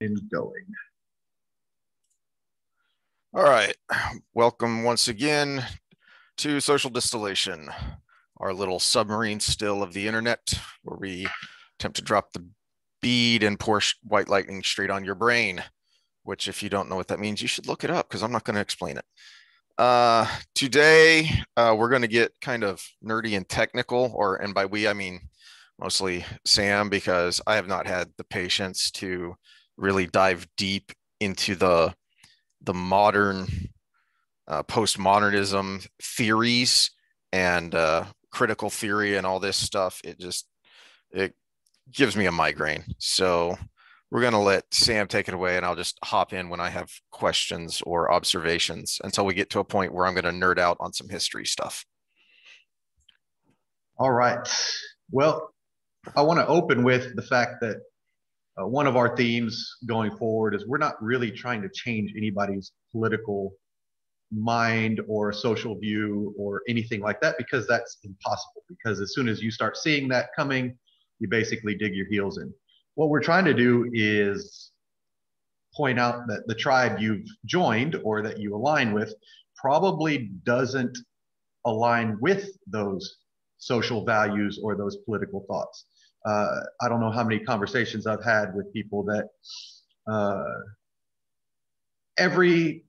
and going. All right. Welcome once again to Social Distillation, our little submarine still of the internet, where we attempt to drop the bead and pour white lightning straight on your brain, which, if you don't know what that means, you should look it up because I'm not going to explain it. Today, we're going to get kind of nerdy and technical, and by we, I mean mostly Sam, because I have not had the patience to really dive deep into the modern postmodernism theories and critical theory and all this stuff. It gives me a migraine. So we're going to let Sam take it away, and I'll just hop in when I have questions or observations until we get to a point where I'm going to nerd out on some history stuff. All right. Well, I want to open with the fact that one of our themes going forward is we're not really trying to change anybody's political mind or social view or anything like that, because that's impossible. Because as soon as you start seeing that coming, you basically dig your heels in. What we're trying to do is point out that the tribe you've joined or that you align with probably doesn't align with those social values or those political thoughts. I don't know how many conversations I've had with people that every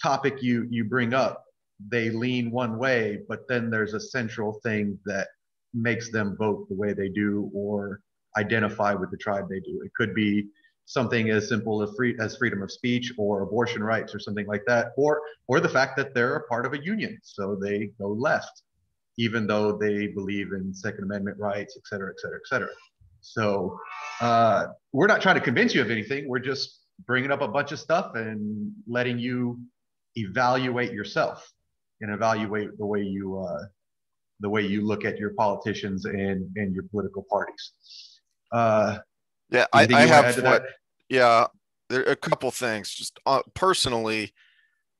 topic you bring up, they lean one way, but then there's a central thing that makes them vote the way they do or identify with the tribe they do. It could be something as simple as freedom of speech or abortion rights or something like that, or the fact that they're a part of a union, so they go left, even though they believe in Second Amendment rights, et cetera, et cetera, et cetera. So we're not trying to convince you of anything. We're just bringing up a bunch of stuff and letting you evaluate yourself and evaluate the way you look at your politicians and your political parties. Yeah, I have what. Yeah, there are a couple things. Just personally,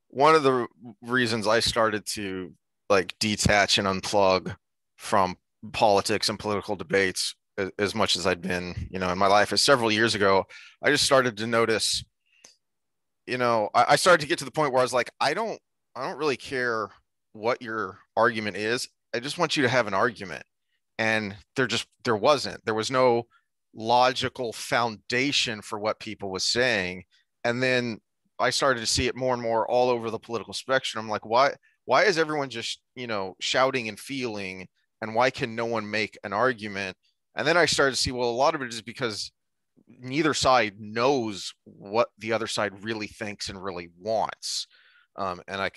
one of the reasons I started to like detach and unplug from politics and political debates as much as I'd been, in my life, is several years ago. I just started to notice, I started to get to the point where I was like, I don't really care what your argument is. I just want you to have an argument. And there was no logical foundation for what people was saying. And then I started to see it more and more all over the political spectrum. I'm like, why is everyone just, shouting and feeling, and why can no one make an argument? And then I started to see, well, a lot of it is because neither side knows what the other side really thinks and really wants. And I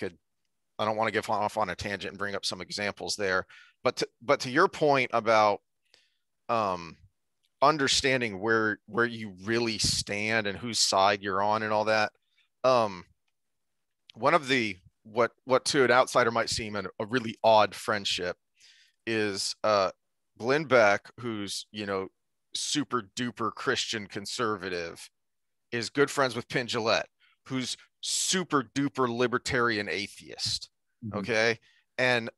don't want to get off on a tangent and bring up some examples there, but to your point about understanding where you really stand and whose side you're on and all that. One of the what to an outsider might seem a really odd friendship is Glenn Beck, who's super duper Christian conservative, is good friends with Penn Jillette, who's super duper libertarian atheist. Mm-hmm. Okay, and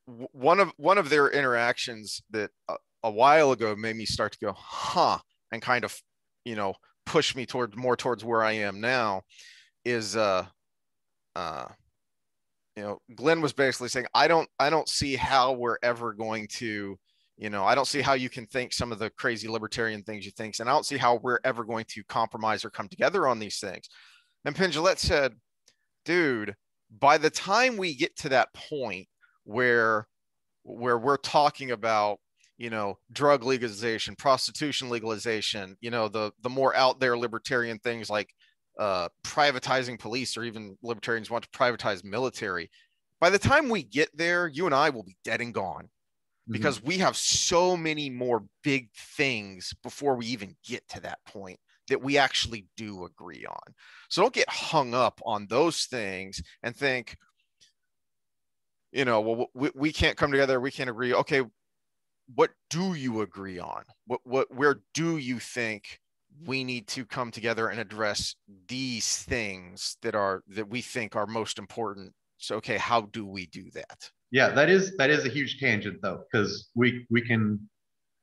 one of their interactions that a while ago made me start to go, huh, and kind of, push me more towards where I am now is, Glenn was basically saying, I don't see how we're ever going to, I don't see how you can think some of the crazy libertarian things you think, and I don't see how we're ever going to compromise or come together on these things. And Penn Jillette said, dude, by the time we get to that point where we're talking about, drug legalization, prostitution legalization, the more out there libertarian things like privatizing police, or even libertarians want to privatize military. By the time we get there, you and I will be dead and gone, because mm-hmm. we have so many more big things before we even get to that point that we actually do agree on. So don't get hung up on those things and think, well, we can't come together, we can't agree. Okay, what do you agree on? Where do you think we need to come together and address these things that we think are most important? So, okay, how do we do that? Yeah, that is a huge tangent though, because we can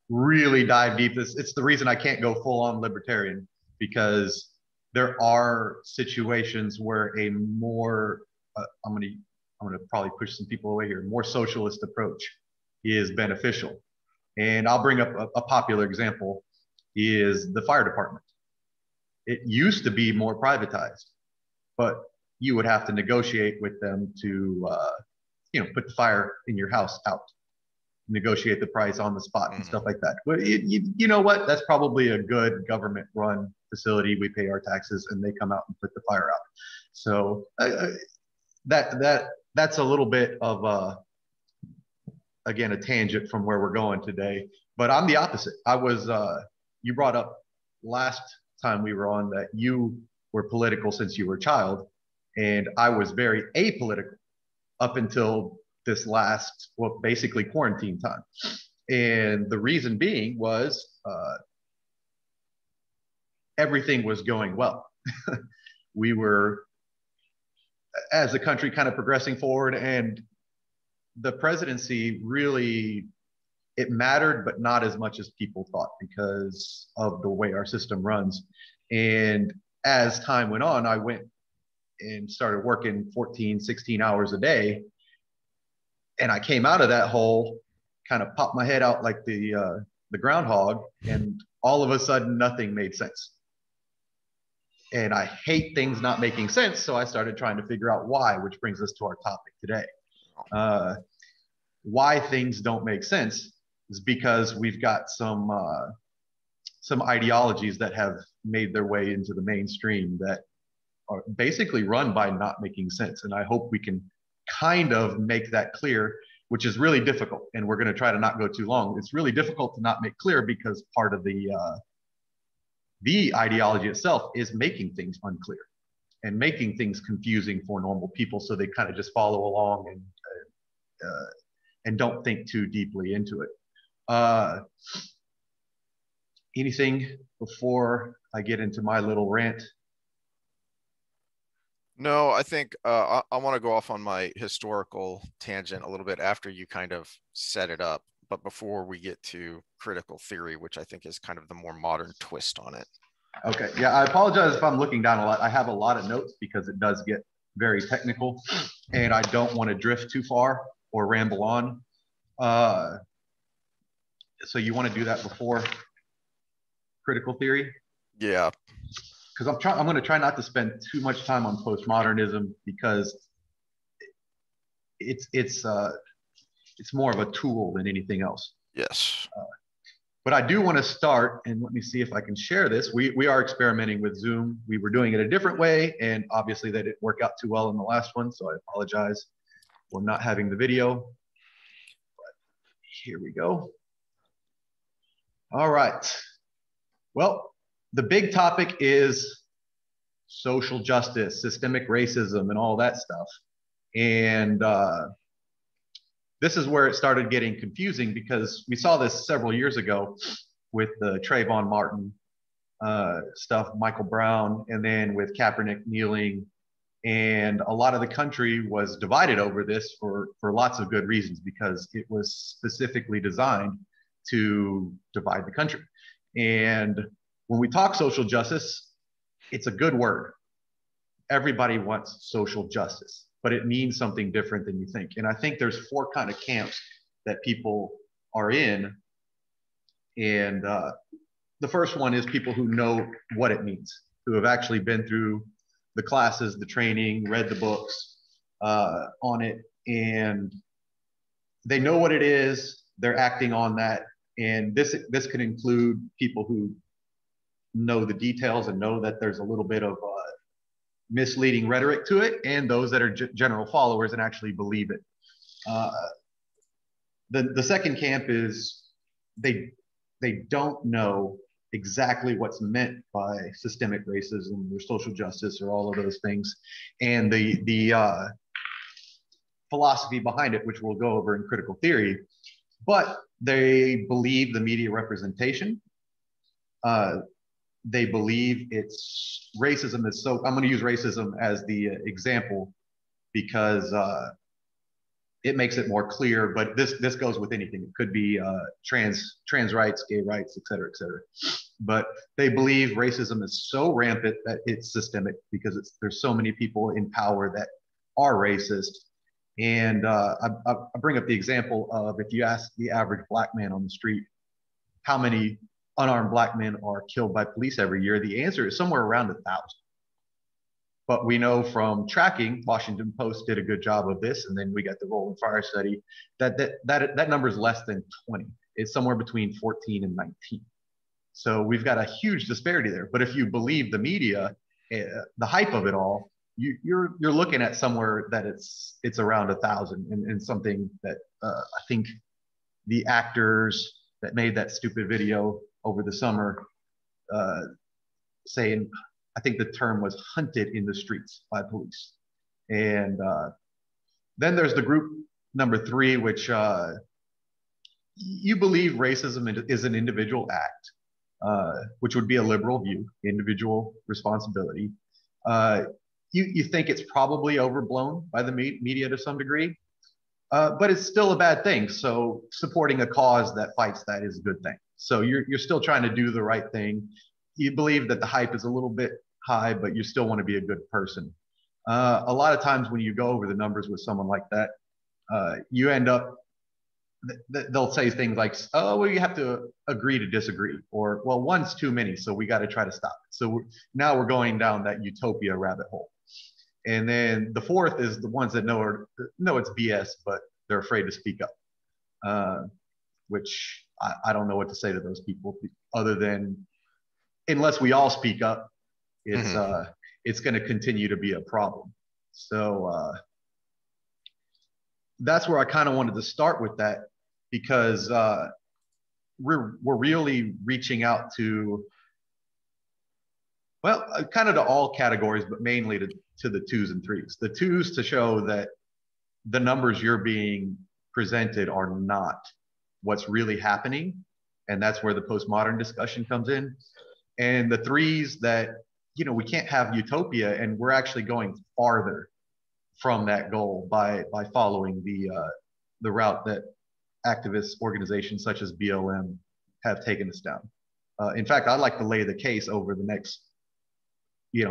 really dive deep. It's the reason I can't go full on libertarian, because there are situations where a more, I'm gonna probably push some people away here, more socialist approach is beneficial. And I'll bring up a popular example is the fire department. It used to be more privatized, but you would have to negotiate with them to, put the fire in your house out, negotiate the price on the spot and stuff like that. But you know what? That's probably a good government-run facility. We pay our taxes, and they come out and put the fire out. So that's a little bit of again, a tangent from where we're going today. But I'm the opposite. I was. You brought up last time we were on that you were political since you were a child, and I was very apolitical up until this last, well, basically quarantine time. And the reason being was everything was going well. We were, as a country, kind of progressing forward, and the presidency really, it mattered, but not as much as people thought because of the way our system runs. And as time went on, I went and started working 14, 16 hours a day. And I came out of that hole, kind of popped my head out like the groundhog, and all of a sudden nothing made sense. And I hate things not making sense, so I started trying to figure out why, which brings us to our topic today. Why things don't make sense is because we've got some ideologies that have made their way into the mainstream that are basically run by not making sense. And I hope we can kind of make that clear, which is really difficult. And we're going to try to not go too long. It's really difficult to not make clear because part of the ideology itself is making things unclear and making things confusing for normal people, so they kind of just follow along and don't think too deeply into it. Anything before I get into my little rant? No, I think I want to go off on my historical tangent a little bit after you kind of set it up, but before we get to critical theory, which I think is kind of the more modern twist on it. Okay, yeah, I apologize if I'm looking down a lot. I have a lot of notes because it does get very technical, and I don't want to drift too far or ramble on. So you want to do that before critical theory? Yeah. Because I'm going to try not to spend too much time on postmodernism because it's more of a tool than anything else. Yes. But I do want to start, and let me see if I can share this. We are experimenting with Zoom. We were doing it a different way, and obviously that didn't work out too well in the last one, so I apologize for not having the video. But here we go. All right. Well, the big topic is social justice, systemic racism, and all that stuff. And this is where it started getting confusing because we saw this several years ago with the Trayvon Martin stuff, Michael Brown, and then with Kaepernick kneeling. And a lot of the country was divided over this for lots of good reasons because it was specifically designed to divide the country. And when we talk social justice, it's a good word. Everybody wants social justice, but it means something different than you think. And I think there's 4 kind of camps that people are in. And the first one is people who know what it means, who have actually been through the classes, the training, read the books on it, and they know what it is. They're acting on that. And this could include people who know the details and know that there's a little bit of misleading rhetoric to it, and those that are general followers and actually believe it. The second camp is they don't know exactly what's meant by systemic racism or social justice or all of those things, and the philosophy behind it, which we'll go over in critical theory, but they believe the media representation. They believe it's racism is so, I'm going to use racism as the example because it makes it more clear, but this goes with anything. It could be trans rights, gay rights, et cetera, et cetera. but they believe racism is so rampant that it's systemic because there's so many people in power that are racist. And I bring up the example of, if you ask the average black man on the street how many unarmed black men are killed by police every year, the answer is somewhere around 1,000. But we know from tracking, Washington Post did a good job of this, and then we got the Roll and Fire study, that number is less than 20. It's somewhere between 14 and 19. So we've got a huge disparity there. But if you believe the media, the hype of it all, you're looking at somewhere that it's around 1,000, and something that I think the actors that made that stupid video over the summer saying, I think the term was hunted in the streets by police. And then there's the group number 3, which you believe racism is an individual act, which would be a liberal view, individual responsibility. You think it's probably overblown by the media to some degree, but it's still a bad thing. So supporting a cause that fights that is a good thing. So you're still trying to do the right thing. You believe that the hype is a little bit high, but you still want to be a good person. A lot of times when you go over the numbers with someone like that, you end up, they'll say things like, oh, well, you have to agree to disagree, or, well, one's too many, so we got to try to stop it. So now we're going down that utopia rabbit hole. And then the fourth is the ones that know it's BS, but they're afraid to speak up, which I don't know what to say to those people other than, unless we all speak up, it's going to continue to be a problem. So that's where I kind of wanted to start with that, because we're really reaching out to, well, kind of to all categories, but mainly to the 2s and 3s. The 2s to show that the numbers you're being presented are not what's really happening, and that's where the postmodern discussion comes in. And the 3s that, we can't have utopia, and we're actually going farther from that goal by following the route that activist organizations such as BLM have taken us down. In fact, I'd like to lay the case over the next,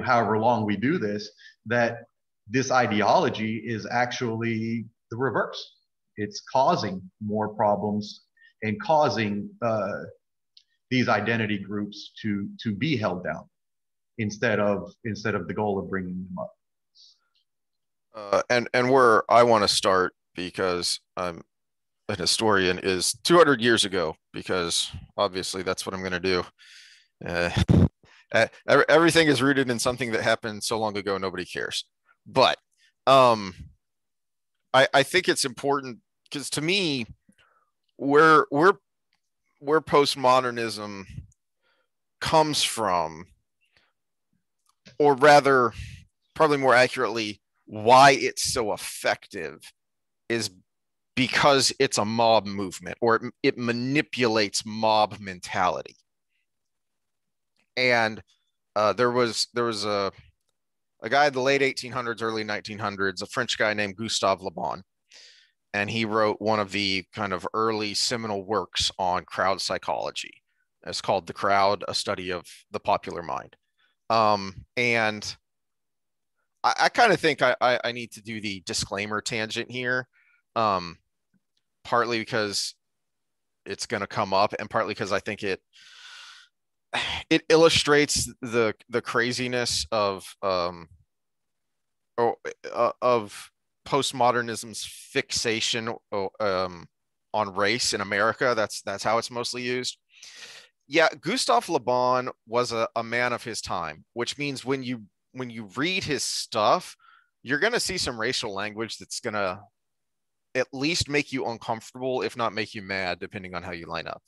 however long we do this, that this ideology is actually the reverse. It's causing more problems and causing these identity groups to be held down instead of the goal of bringing them up. And where I want to start, because I'm an historian, is 200 years ago, because obviously that's what I'm going to do. Everything is rooted in something that happened so long ago nobody cares. But I think it's important, because to me, where postmodernism comes from, or rather, probably more accurately, why it's so effective, is because it's a mob movement, or it manipulates mob mentality. And there was a guy in the late 1800s, early 1900s, a French guy named Gustave Le Bon, and he wrote one of the kind of early seminal works on crowd psychology. It's called The Crowd, A Study of the Popular Mind. And I kind of think I need to do the disclaimer tangent here, partly because it's going to come up, and partly because I think it illustrates the craziness of postmodernism's fixation on race in America. That's how it's mostly used. Yeah, Gustave Le Bon was a man of his time, which means when you read his stuff, you're going to see some racial language that's going to at least make you uncomfortable, if not make you mad, depending on how you line up.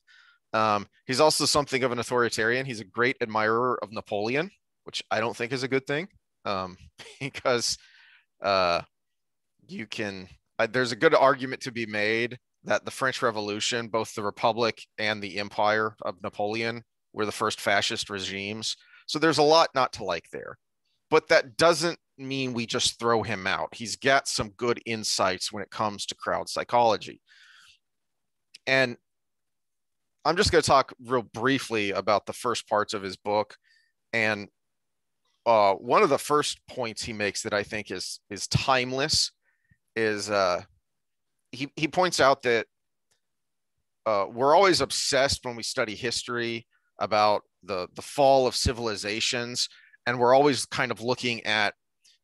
He's also something of an authoritarian. He's a great admirer of Napoleon, which I don't think is a good thing, because there's a good argument to be made that the French Revolution, both the Republic and the Empire of Napoleon, were the first fascist regimes. So there's a lot not to like there. But that doesn't mean we just throw him out. He's got some good insights when it comes to crowd psychology. And I'm just going to talk real briefly about the first parts of his book. And one of the first points he makes that I think is timeless is he points out that we're always obsessed when we study history about the fall of civilizations, and we're always kind of looking at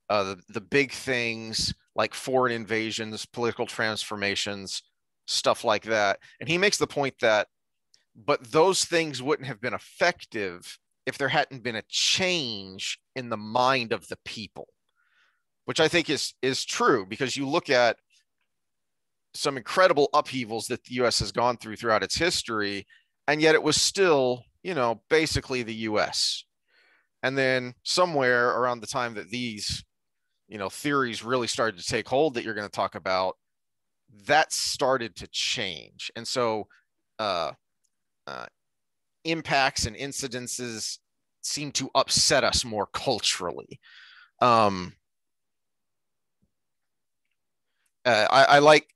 the big things like foreign invasions, political transformations, stuff like that. And he makes the point that, but those things wouldn't have been effective if there hadn't been a change in the mind of the people, which I think is true, because you look at some incredible upheavals that the US has gone throughout its history, and yet it was still, basically the US. And then somewhere around the time that these, theories really started to take hold that you're going to talk about, that started to change. And so impacts and incidences seem to upset us more culturally. I like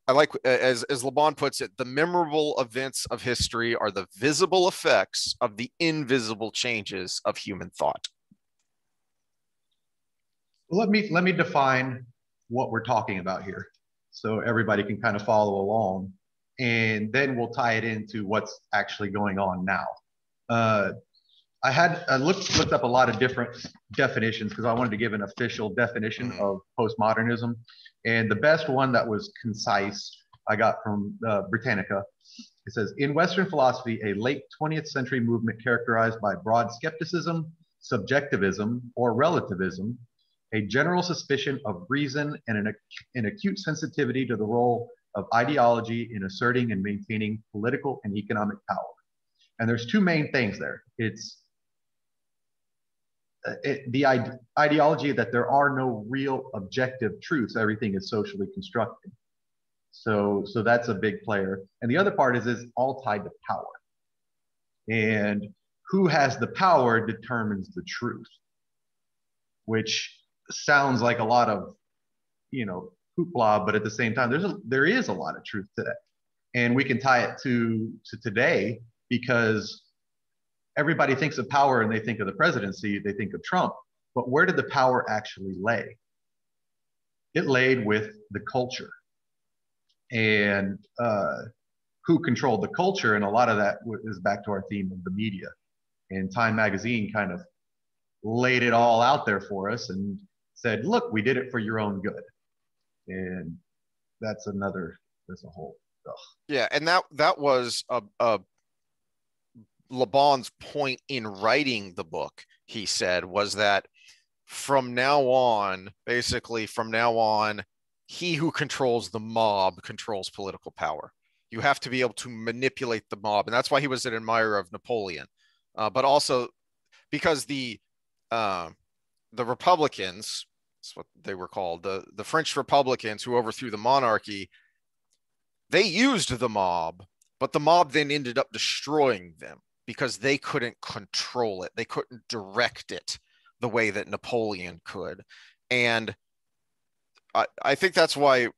as Le Bon puts it, the memorable events of history are the visible effects of the invisible changes of human thought. Let me define what we're talking about here, so everybody can kind of follow along, and then we'll tie it into what's actually going on now. I looked up a lot of different definitions because I wanted to give an official definition of postmodernism. And the best one that was concise I got from Britannica. It says, in Western philosophy, a late 20th century movement characterized by broad skepticism, subjectivism, or relativism, a general suspicion of reason, and an acute sensitivity to the role of ideology in asserting and maintaining political and economic power. And there's two main things there. It's the ideology that there are no real objective truths. Everything is socially constructed. So that's a big player. And the other part is all tied to power. And who has the power determines the truth, which sounds like a lot of, hoopla, but at the same time, there is a lot of truth to that. And we can tie it to today, because everybody thinks of power and they think of the presidency, they think of Trump. But where did the power actually lay? It laid with the culture. And who controlled the culture? And a lot of that is back to our theme of the media. And Time Magazine kind of laid it all out there for us and said, look, we did it for your own good. And that's a whole. Ugh. Yeah, and that was a Le Bon's point in writing the book. He said was that from now on, he who controls the mob controls political power. You have to be able to manipulate the mob, and that's why he was an admirer of Napoleon. But also because the Republicans, that's what they were called, the French Republicans who overthrew the monarchy, they used the mob, but the mob then ended up destroying them because they couldn't control it. They couldn't direct it the way that Napoleon could. And I think that's why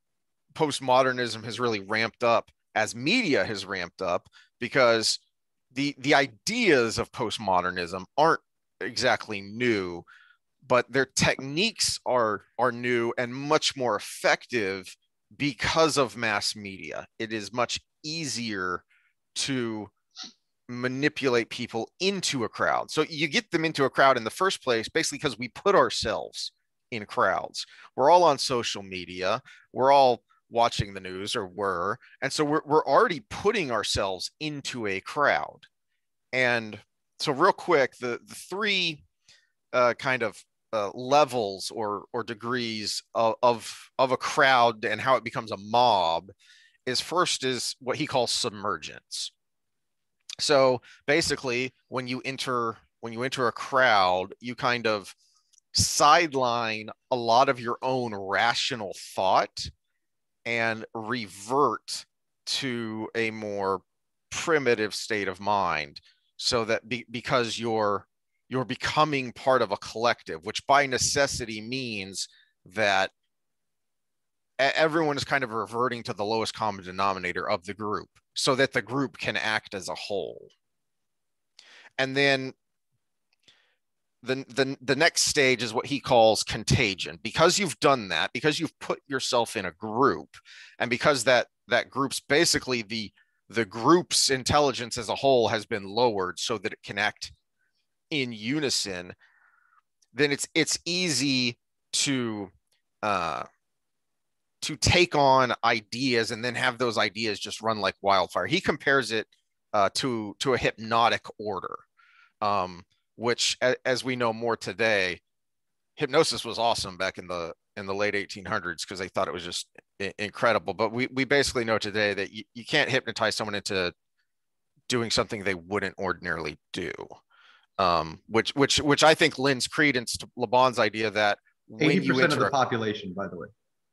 postmodernism has really ramped up as media has ramped up, because the ideas of postmodernism aren't exactly new, but their techniques are new and much more effective because of mass media. It is much easier to manipulate people into a crowd. So you get them into a crowd in the first place, basically because we put ourselves in crowds. We're all on social media. We're all watching the news, or were. And so we're already putting ourselves into a crowd. And so real quick, the three kind of levels or degrees of a crowd and how it becomes a mob is what he calls submergence. So basically, when you enter a crowd, you kind of sideline a lot of your own rational thought and revert to a more primitive state of mind, so that because you're becoming part of a collective, which by necessity means that everyone is kind of reverting to the lowest common denominator of the group so that the group can act as a whole. And then the next stage is what he calls contagion. Because you've done that, because you've put yourself in a group, and because that group's basically the group's intelligence as a whole has been lowered so that it can act in unison, then it's easy to take on ideas and then have those ideas just run like wildfire. He compares it to a hypnotic order, which, as we know more today, hypnosis was awesome back in the late 1800s because they thought it was just incredible. But we basically know today that you can't hypnotize someone into doing something they wouldn't ordinarily do, which I think lends credence to Le Bon's idea that 80% of the population, by the way.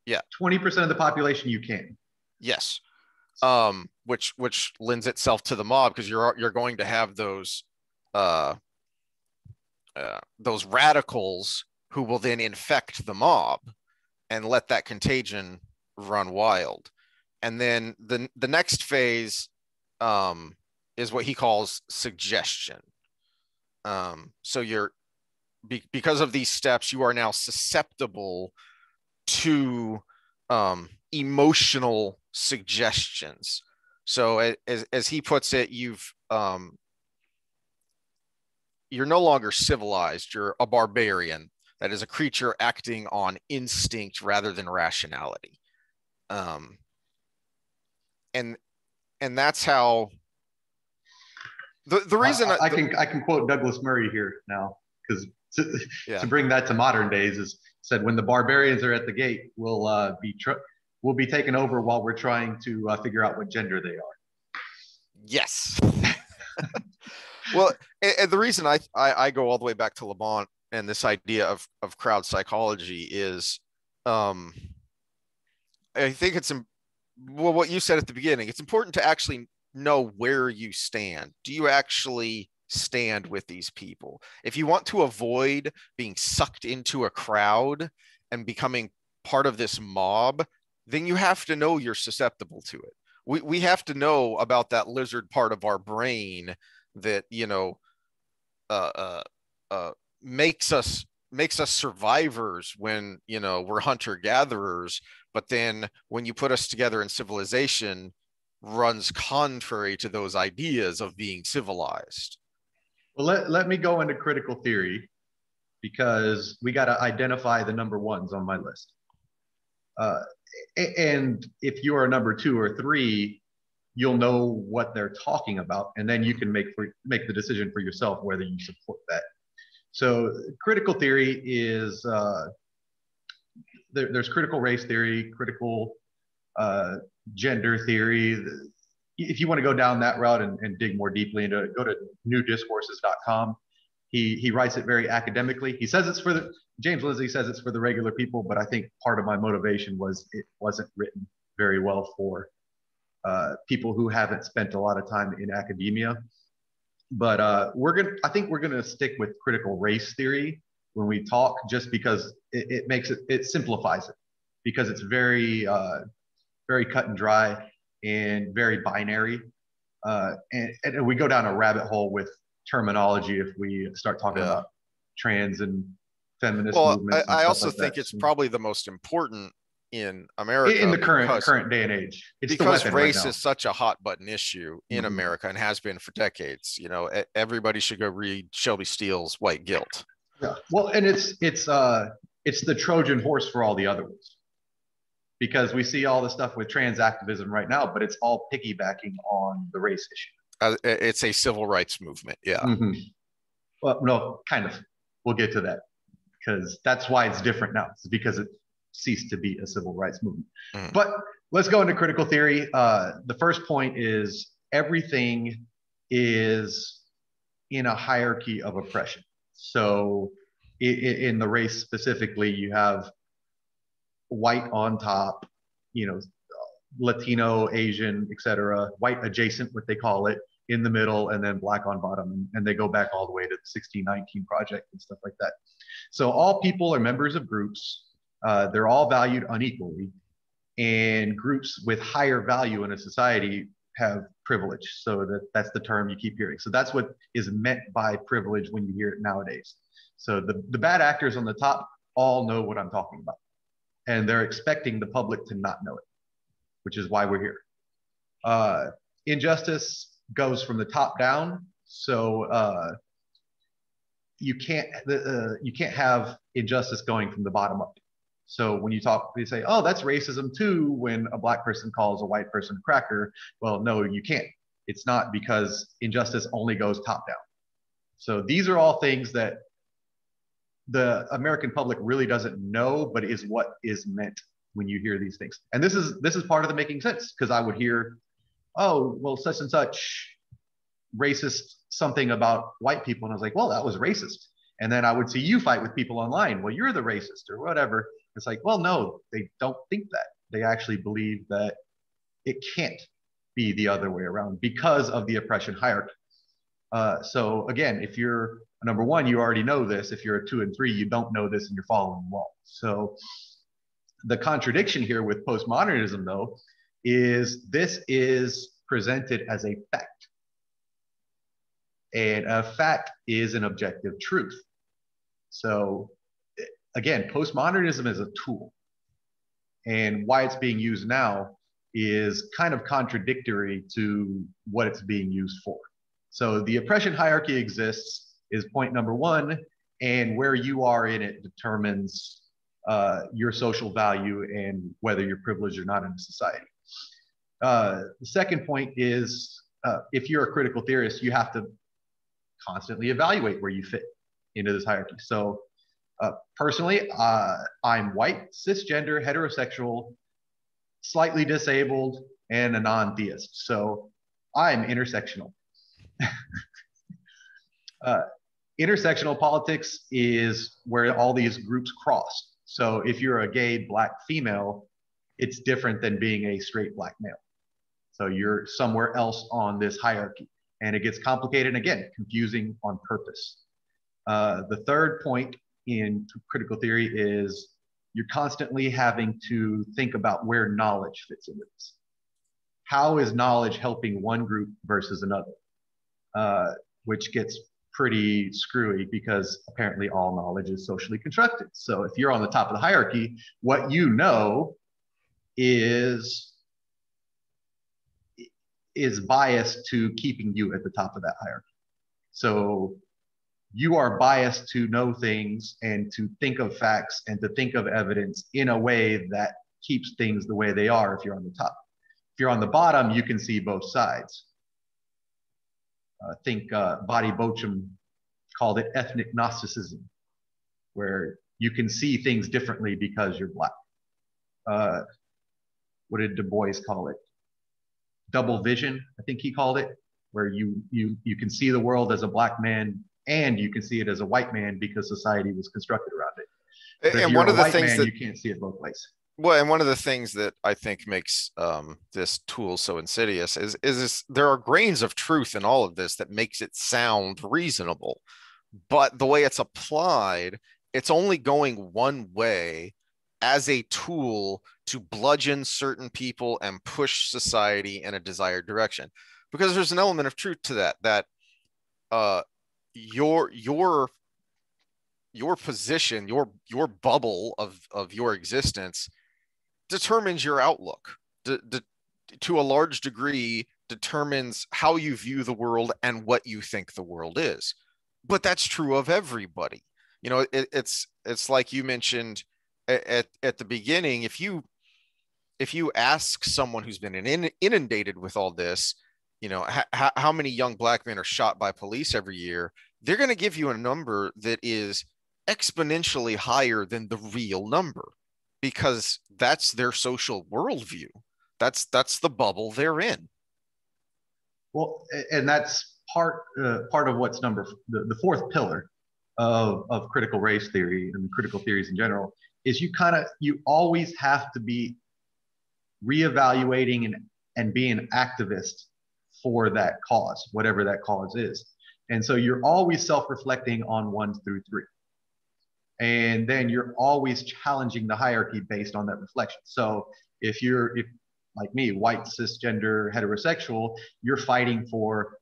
Yeah. 20% of the population you can. Yes. Which lends itself to the mob, because you're going to have those radicals who will then infect the mob and let that contagion run wild. And then the next phase is what he calls suggestion. So because of these steps, you are now susceptible to emotional suggestions. So as he puts it, you're no longer civilized. You're a barbarian. That is a creature acting on instinct rather than rationality. And that's how the reason I can quote Douglas Murray here now, because to bring that to modern days is said, when the barbarians are at the gate, we'll be taken over while we're trying to figure out what gender they are. Yes. Well, and the reason I go all the way back to Le Bon and this idea of crowd psychology is, I think it's, well, what you said at the beginning, it's important to actually know where you stand. Do you actually stand with these people? If you want to avoid being sucked into a crowd and becoming part of this mob, then you have to know you're susceptible to it. We have to know about that lizard part of our brain that, makes us survivors when, we're hunter gatherers, but then when you put us together in civilization, runs contrary to those ideas of being civilized. Well, let me go into critical theory, because we got to identify the number ones on my list. And if you are number 2 or 3, you'll know what they're talking about, and then you can make the decision for yourself whether you support that. So critical theory is, there's critical race theory, critical gender theory. If you want to go down that route and dig more deeply into it, go to newdiscourses.com. He writes it very academically. He says James Lindsay says it's for the regular people, but I think part of my motivation was it wasn't written very well for people who haven't spent a lot of time in academia. But I think we're gonna stick with critical race theory when we talk, just because it simplifies it, because it's very very cut and dry and very binary, and we go down a rabbit hole with terminology if we start talking about trans and feminist movements. I also think it's probably the most important in America in the current day and age. It's because race is such a hot button issue in America and has been for decades. Everybody should go read Shelby Steele's White Guilt. Yeah, well, and it's the Trojan horse for all the other ones, because we see all the stuff with trans activism right now, but it's all piggybacking on the race issue. It's a civil rights movement. Yeah. Mm-hmm. Well, no, kind of. We'll get to that, because that's why it's different now. It's because it ceased to be a civil rights movement. Mm. But let's go into critical theory. The first point is everything is in a hierarchy of oppression. So in the race specifically, you have white on top, Latino, Asian, etc., white adjacent, what they call it, in the middle, and then black on bottom. And they go back all the way to the 1619 Project and stuff like that. So all people are members of groups. They're all valued unequally. and groups with higher value in a society have privilege. So that's the term you keep hearing. So that's what is meant by privilege when you hear it nowadays. So the bad actors on the top all know what I'm talking about, and they're expecting the public to not know it, which is why we're here. Injustice goes from the top down. So you can't have injustice going from the bottom up. So when you say, oh, that's racism too, when a black person calls a white person a cracker. Well, no, you can't. It's not, because injustice only goes top down. So these are all things that the American public really doesn't know, but is what is meant when you hear these things. And this is part of the making sense, because I would hear, oh, well, such and such racist something about white people. And I was like, well, that was racist. And then I would see you fight with people online. Well, you're the racist or whatever. It's like, well, no, they don't think that. They actually believe that it can't be the other way around because of the oppression hierarchy. So again, if you're a number one, you already know this. If you're a 2 and 3, you don't know this and you're following along. So the contradiction here with postmodernism, though, is this is presented as a fact. And a fact is an objective truth. So again, postmodernism is a tool. And why it's being used now is kind of contradictory to what it's being used for. So the oppression hierarchy exists is point number one, and where you are in it determines your social value and whether you're privileged or not in society. The second point is if you're a critical theorist, you have to constantly evaluate where you fit into this hierarchy. So personally, I'm white, cisgender, heterosexual, slightly disabled, and a non-theist. So I'm intersectional. Intersectional politics is where all these groups cross. So if you're a gay black female, it's different than being a straight black male. So you're somewhere else on this hierarchy. And it gets complicated, and again, confusing on purpose. The third point in critical theory is you're constantly having to think about where knowledge fits into this. How is knowledge helping one group versus another? Which gets pretty screwy because apparently all knowledge is socially constructed. So if you're on the top of the hierarchy, what you know is biased to keeping you at the top of that hierarchy. So you are biased to know things and to think of facts and to think of evidence in a way that keeps things the way they are if you're on the top. If you're on the bottom, you can see both sides. I think Badi Bochum called it ethnic Gnosticism, where you can see things differently because you're black. What did Du Bois call it? Double vision, I think he called it, where you can see the world as a black man and you can see it as a white man because society was constructed around it. But and if you're one of the things man, that you can't see it both ways. Well, and one of the things that I think makes this tool so insidious is this, there are grains of truth in all of this that makes it sound reasonable, but the way it's applied, it's only going one way as a tool to bludgeon certain people and push society in a desired direction. Because there's an element of truth to that your position, your bubble of your existence determines your outlook, to a large degree determines how you view the world and what you think the world is. But that's true of everybody. You know, it's like you mentioned at the beginning. If you ask someone who's been inundated with all this, you know, how many young black men are shot by police every year, they're going to give you a number that is exponentially higher than the real number, because that's their social worldview. That's the bubble they're in. Well, and that's part of what's the fourth pillar of critical race theory and critical theories in general is you always have to be reevaluating and being an activist for that cause, whatever that cause is. And so you're always self-reflecting on 1 through 3. And then you're always challenging the hierarchy based on that reflection. So If like me, white, cisgender, heterosexual, you're fighting for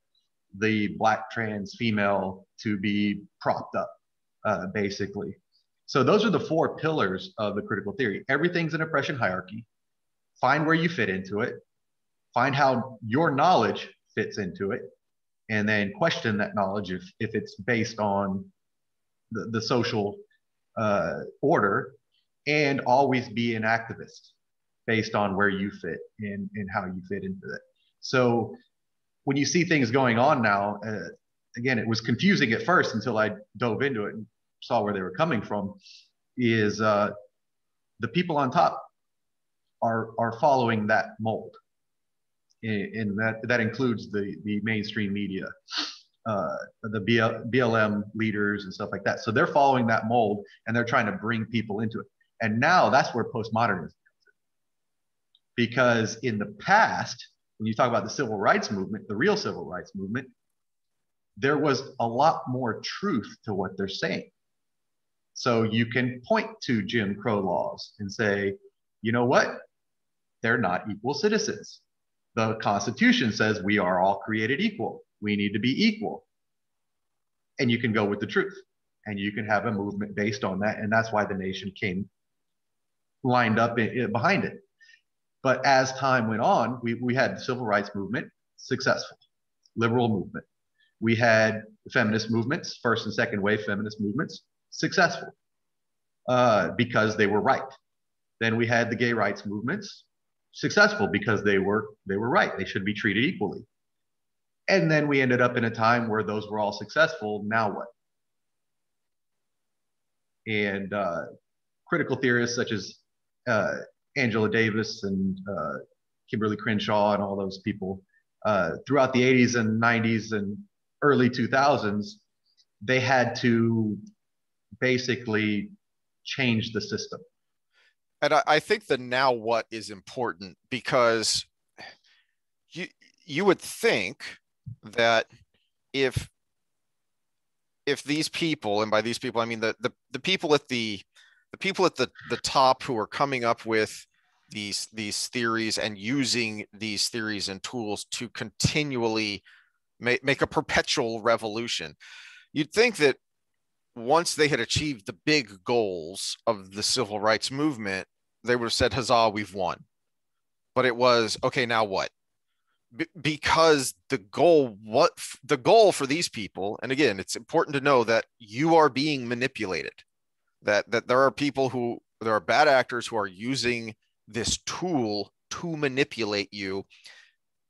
the black trans female to be propped up, basically. So those are the four pillars of the critical theory. Everything's an oppression hierarchy. Find where you fit into it. Find how your knowledge fits into it, and then question that knowledge if it's based on the social order, and always be an activist based on where you fit and how you fit into it. So when you see things going on now, again, it was confusing at first until I dove into it and saw where they were coming from, is the people on top are following that mold. And that includes the mainstream media, the BLM leaders and stuff like that. So they're following that mold and they're trying to bring people into it. And now that's where postmodernism comes in. Because in the past, when you talk about the civil rights movement, the real civil rights movement, there was a lot more truth to what they're saying. So you can point to Jim Crow laws and say, you know what? They're not equal citizens. The Constitution says we are all created equal. We need to be equal. And you can go with the truth. And you can have a movement based on that. And that's why the nation came lined up behind it. But as time went on, we had the civil rights movement, successful, liberal movement. We had the feminist movements, first and second wave feminist movements, successful, because they were right. Then we had the gay rights movements, successful because they were right. They should be treated equally. And then we ended up in a time where those were all successful. Now what? And critical theorists such as Angela Davis and Kimberly Crenshaw and all those people throughout the 80s and 90s and early 2000s, they had to basically change the system. And I think the now what is important, because you would think that if these people, and by these people I mean the people at the top who are coming up with these theories and using these theories and tools to continually make a perpetual revolution, you'd think that once they had achieved the big goals of the civil rights movement, they would have said, huzzah, we've won. But it was, okay, now what? Because the goal for these people, and again, it's important to know that you are being manipulated, that there are people there are bad actors who are using this tool to manipulate you.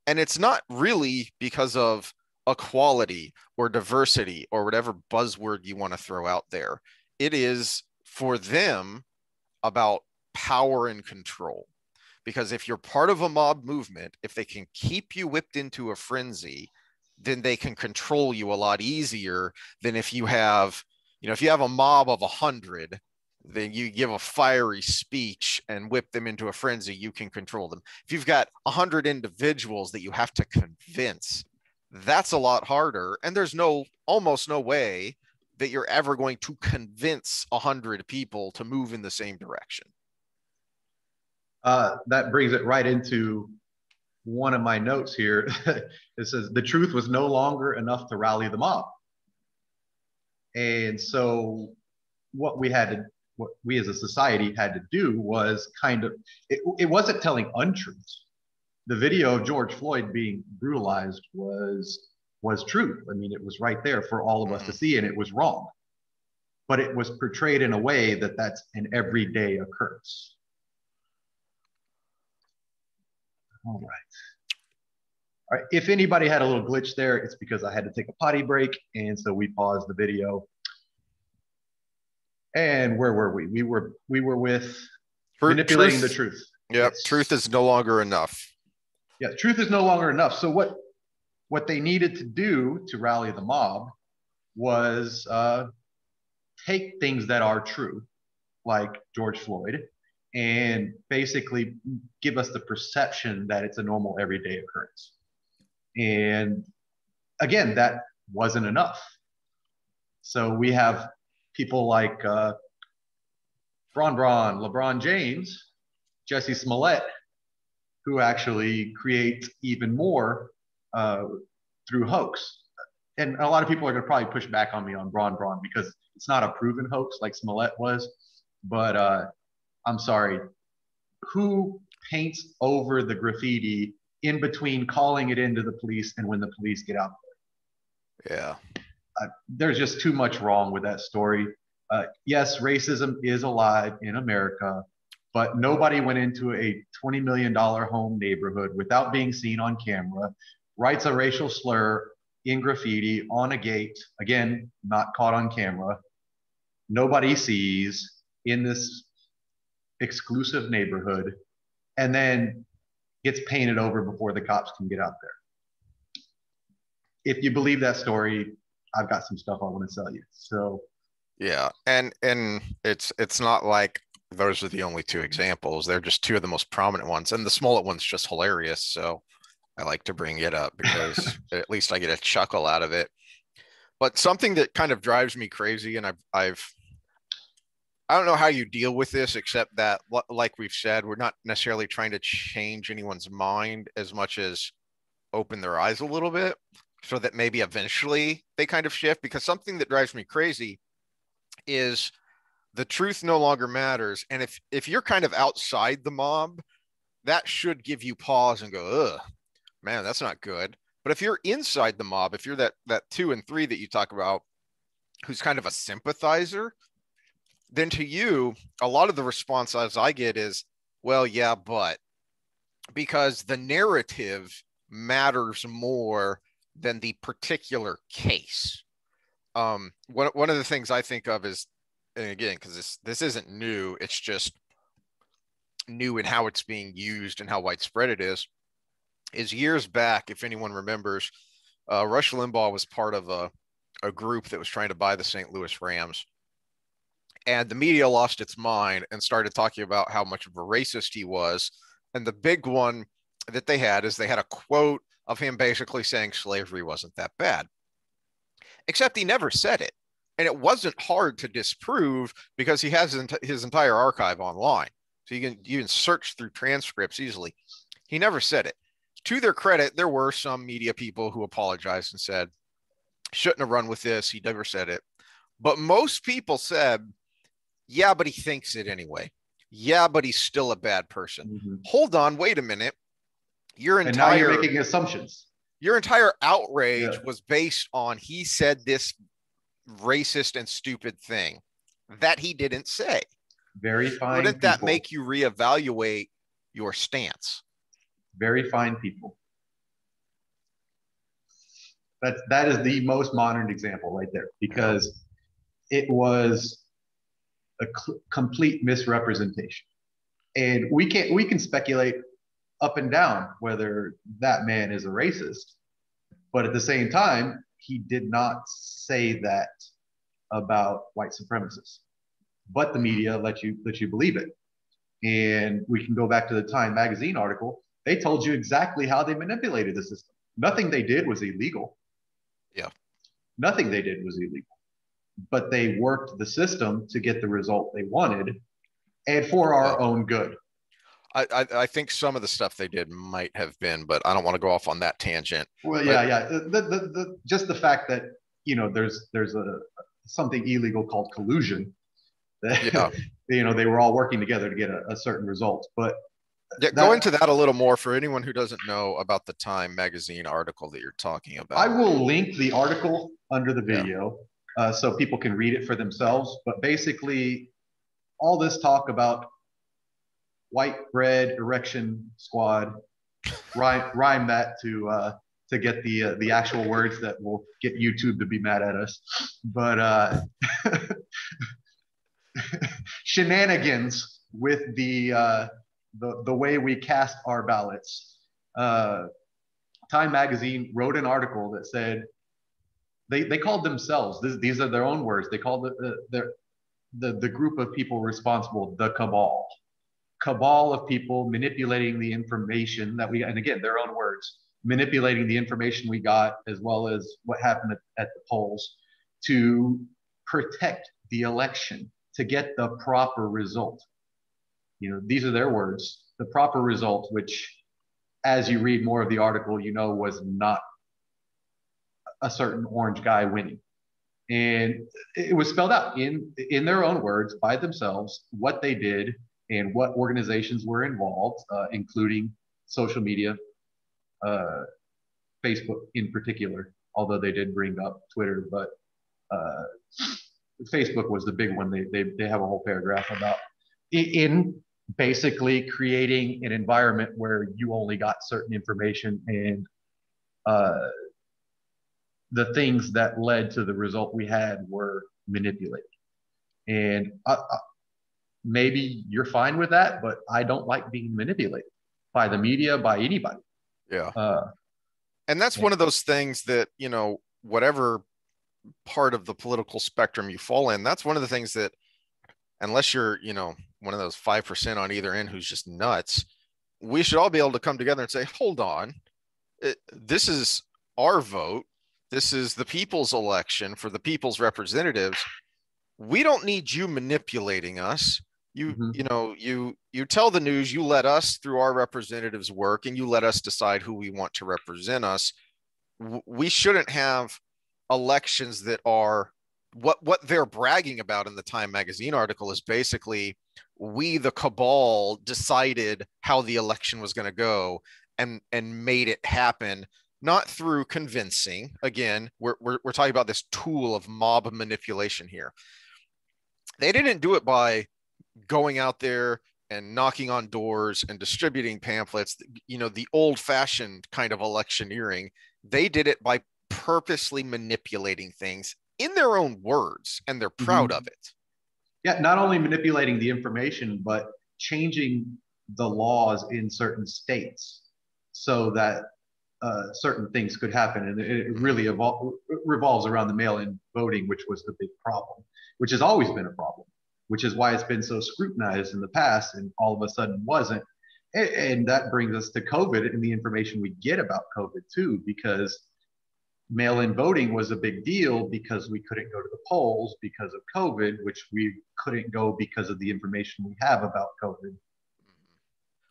And it's not really because of equality or diversity or whatever buzzword you want to throw out there. It is for them about power and control. Because if you're part of a mob movement, if they can keep you whipped into a frenzy, then they can control you a lot easier than if you have, if you have a mob of 100, then you give a fiery speech and whip them into a frenzy, you can control them. If you've got 100 individuals that you have to convince, that's a lot harder. And there's almost no way that you're ever going to convince 100 people to move in the same direction. That brings it right into one of my notes here. It says, the truth was no longer enough to rally the mob. And so what we as a society had to do was it wasn't telling untruths. The video of George Floyd being brutalized was truth. I mean, it was right there for all of us to see, and it was wrong. But it was portrayed in a way that's an everyday occurrence. All right. If anybody had a little glitch there, it's because I had to take a potty break, and so we paused the video. And where were we? We were with manipulating the truth. Yeah, yes. Truth is no longer enough. Yeah, truth is no longer enough. So what they needed to do to rally the mob was take things that are true, like George Floyd, and basically give us the perception that it's a normal everyday occurrence. And again, that wasn't enough. So we have people like LeBron James Jesse Smollett, who actually creates even more through hoax. And a lot of people are going to probably push back on me on Braun because it's not a proven hoax like Smollett was. But I'm sorry, who paints over the graffiti in between calling it into the police and when the police get out there? Yeah. There's just too much wrong with that story. Yes, racism is alive in America, but nobody went into a $20 million home neighborhood without being seen on camera, writes a racial slur in graffiti on a gate, again, not caught on camera. Nobody sees in this exclusive neighborhood, and then gets painted over before the cops can get out there. If you believe that story, I've got some stuff I want to tell you. So yeah, and it's not like those are the only two examples. They're just two of the most prominent ones, and the Smollett one's just hilarious. So I like to bring it up because at least I get a chuckle out of it. But something that kind of drives me crazy, and I don't know how you deal with this, except that, like we've said, we're not necessarily trying to change anyone's mind as much as open their eyes a little bit so that maybe eventually they kind of shift. Because something that drives me crazy is the truth no longer matters. And if you're kind of outside the mob, that should give you pause and go, ugh, man, that's not good. But if you're inside the mob, if you're that 2 and 3 that you talk about, who's kind of a sympathizer, then to you, a lot of the responses I get is, well, yeah, but, because the narrative matters more than the particular case. One of the things I think of is, and again, because this isn't new, it's just new in how it's being used and how widespread it is years back, if anyone remembers, Rush Limbaugh was part of a group that was trying to buy the St. Louis Rams. And the media lost its mind and started talking about how much of a racist he was. And the big one that they had is they had a quote of him basically saying slavery wasn't that bad. Except he never said it. And it wasn't hard to disprove because he has his entire archive online. So you can search through transcripts easily. He never said it. To their credit, there were some media people who apologized and said, shouldn't have run with this. He never said it. But most people said, yeah, but he thinks it anyway. Yeah, but he's still a bad person. Mm-hmm. Hold on, wait a minute. And now you're making assumptions. Your entire outrage was based on he said this racist and stupid thing that he didn't say. Very fine. Wouldn't that make you reevaluate your stance? Very fine people. That is the most modern example right there, because it was a complete misrepresentation. And we can speculate up and down whether that man is a racist, but at the same time, he did not say that about white supremacists, but the media let you believe it. And we can go back to the Time magazine article. They told you exactly how they manipulated the system. Nothing they did was illegal. Yeah. Nothing they did was illegal. But they worked the system to get the result they wanted and for our own good. I think some of the stuff they did might have been, but I don't want to go off on that tangent. Well, yeah. Just the fact that, there's something illegal called collusion. That, they were all working together to get a certain result. But go into that a little more for anyone who doesn't know about the Time magazine article that you're talking about. I will link the article under the video so people can read it for themselves. But basically, all this talk about white bread erection squad, rhyme that to get the actual words that will get YouTube to be mad at us. But shenanigans with the way we cast our ballots. Time magazine wrote an article that said they called themselves, these are their own words, they called the group of people responsible the cabal of people manipulating the information that we, and again, their own words, manipulating the information we got as well as what happened at the polls to protect the election, to get the proper result. these are their words. The proper result, which as you read more of the article, was not a certain orange guy winning. And it was spelled out in their own words by themselves, what they did and what organizations were involved, including social media, Facebook in particular, although they did bring up Twitter, but Facebook was the big one. They have a whole paragraph about in basically creating an environment where you only got certain information, and the things that led to the result we had were manipulated. And maybe you're fine with that, but I don't like being manipulated by the media, by anybody. Yeah. And that's one of those things that, whatever part of the political spectrum you fall in, that's one of the things that, unless you're, one of those 5% on either end who's just nuts, we should all be able to come together and say, hold on, this is our vote. This is the people's election for the people's representatives. We don't need you manipulating us. You tell the news, you let us through our representatives work, and you let us decide who we want to represent us. We shouldn't have elections that are what they're bragging about in the Time magazine article is basically, we, the cabal, decided how the election was going to go and made it happen. Not through convincing. Again, we're talking about this tool of mob manipulation here. They didn't do it by going out there and knocking on doors and distributing pamphlets, the old-fashioned kind of electioneering. They did it by purposely manipulating things in their own words, and they're proud of it. Yeah, not only manipulating the information, but changing the laws in certain states so that certain things could happen. And it really revolves around the mail-in voting, which was the big problem, which has always been a problem, which is why it's been so scrutinized in the past and all of a sudden wasn't. And that brings us to COVID and the information we get about COVID too, because mail-in voting was a big deal because we couldn't go to the polls because of COVID, which we couldn't go because of the information we have about COVID.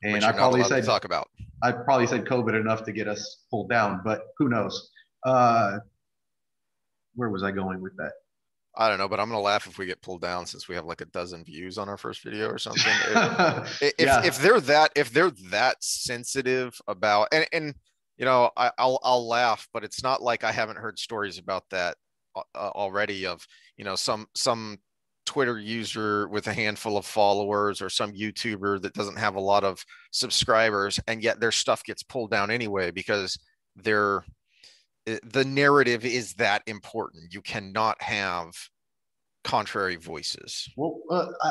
And I probably said COVID enough to get us pulled down, but who knows? Where was I going with that? I don't know, but I'm going to laugh if we get pulled down since we have like a dozen views on our first video or something. If they're that sensitive about, and I'll laugh, but it's not like I haven't heard stories about that already of, some Twitter user with a handful of followers or some YouTuber that doesn't have a lot of subscribers, and yet their stuff gets pulled down anyway because the narrative is that important. You cannot have contrary voices. Well,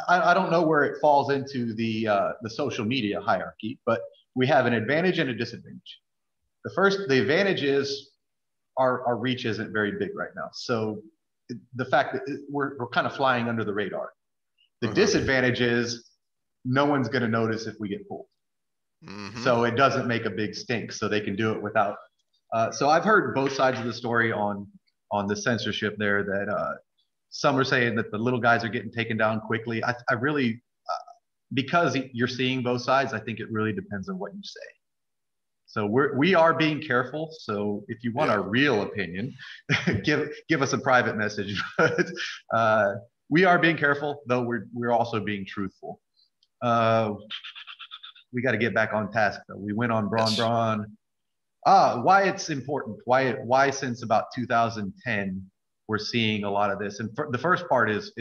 I don't know where it falls into the social media hierarchy, but we have an advantage and a disadvantage. The advantage is our reach isn't very big right now. So the fact that we're kind of flying under the radar. The disadvantage is no one's going to notice if we get pulled. So it doesn't make a big stink. So they can do it without. So I've heard both sides of the story on the censorship there, that some are saying that the little guys are getting taken down quickly. I really, because you're seeing both sides, I think it really depends on what you say. So we are being careful. So if you want a real opinion, give us a private message. But we are being careful, though we're also being truthful. We got to get back on task, though. We went on Braun. Why it's important? Why since about 2010 we're seeing a lot of this? And the first part is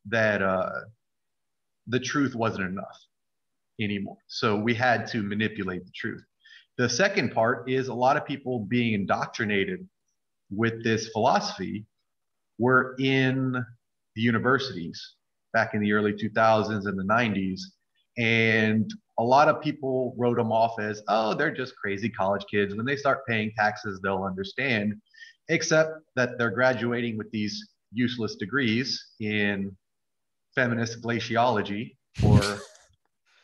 that the truth wasn't enough anymore. So we had to manipulate the truth. The second part is a lot of people being indoctrinated with this philosophy were in the universities back in the early 2000s and the 90s. And a lot of people wrote them off as, oh, they're just crazy college kids. When they start paying taxes, they'll understand, except that they're graduating with these useless degrees in feminist glaciology or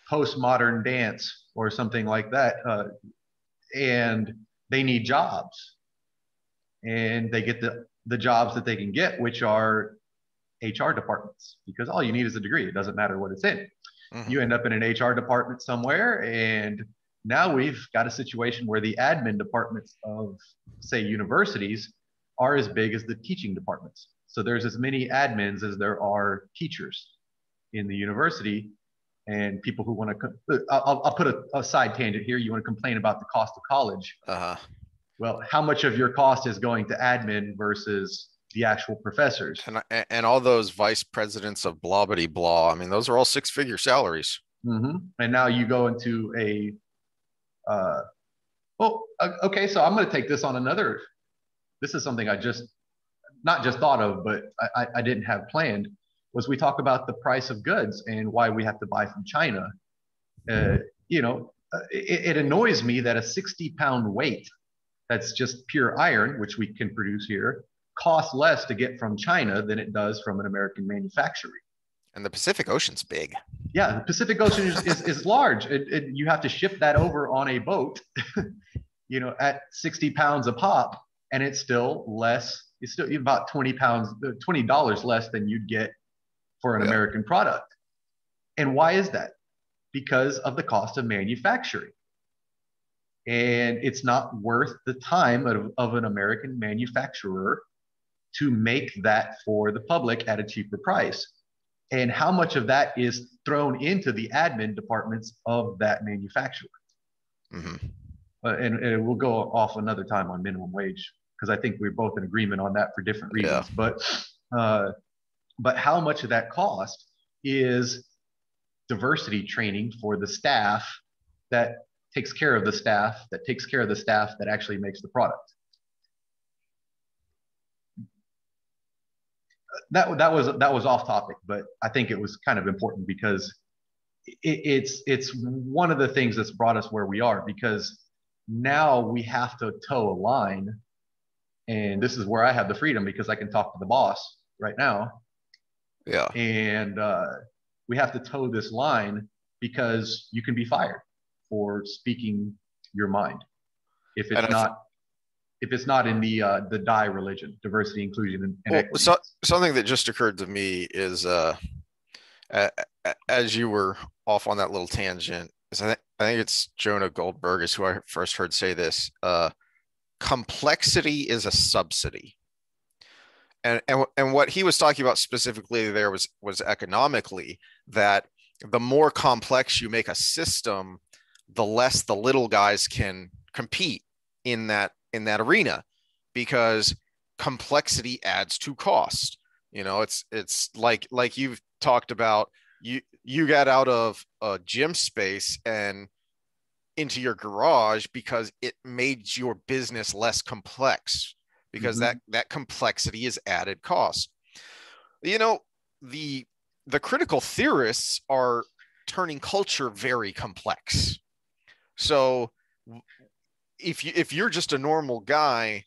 postmodern dance or something like that. And they need jobs. And they get the jobs that they can get, which are HR departments, because all you need is a degree. It doesn't matter what it's in. You end up in an HR department somewhere, and now we've got a situation where the admin departments of, say, universities are as big as the teaching departments. So there's as many admins as there are teachers in the university, and people who want to, I'll put a side tangent here. You want to complain about the cost of college. Well, how much of your cost is going to admin versus the actual professors? And all those vice presidents of blah, blah, blah. I mean, those are all six-figure salaries. And now you go into okay, so I'm going to take this on another. This is something I not just thought of, but I didn't have planned, was we talk about the price of goods and why we have to buy from China. It annoys me that a 60-pound weight that's just pure iron, which we can produce here, costs less to get from China than it does from an American manufacturer. And the Pacific Ocean's big. Yeah, the Pacific Ocean is large. You have to ship that over on a boat, at 60 pounds a pop, and it's still less. It's still about $20 less than you'd get for an American product. And why is that? Because of the cost of manufacturing. And it's not worth the time of an American manufacturer to make that for the public at a cheaper price. And how much of that is thrown into the admin departments of that manufacturer? And we'll go off another time on minimum wage, because I think we're both in agreement on that for different reasons. But how much of that cost is diversity training for the staff that takes care of the staff that actually makes the product? That was off topic, but I think it was kind of important because it's one of the things that's brought us where we are, because now we have to toe a line, and this is where I have the freedom because I can talk to the boss right now. Yeah. And we have to toe this line because you can be fired for speaking your mind if it's not in the DI religion, diversity, inclusion, and equity. So, something that just occurred to me is, as you were off on that little tangent, is I think it's Jonah Goldberg is who I first heard say this. Complexity is a subsidy, and what he was talking about specifically there was economically, that the more complex you make a system, the less the little guys can compete in that arena, because complexity adds to cost. It's like you've talked about, you got out of a gym space and into your garage because it made your business less complex, because that complexity is added cost. The critical theorists are turning culture very complex. So if you're just a normal guy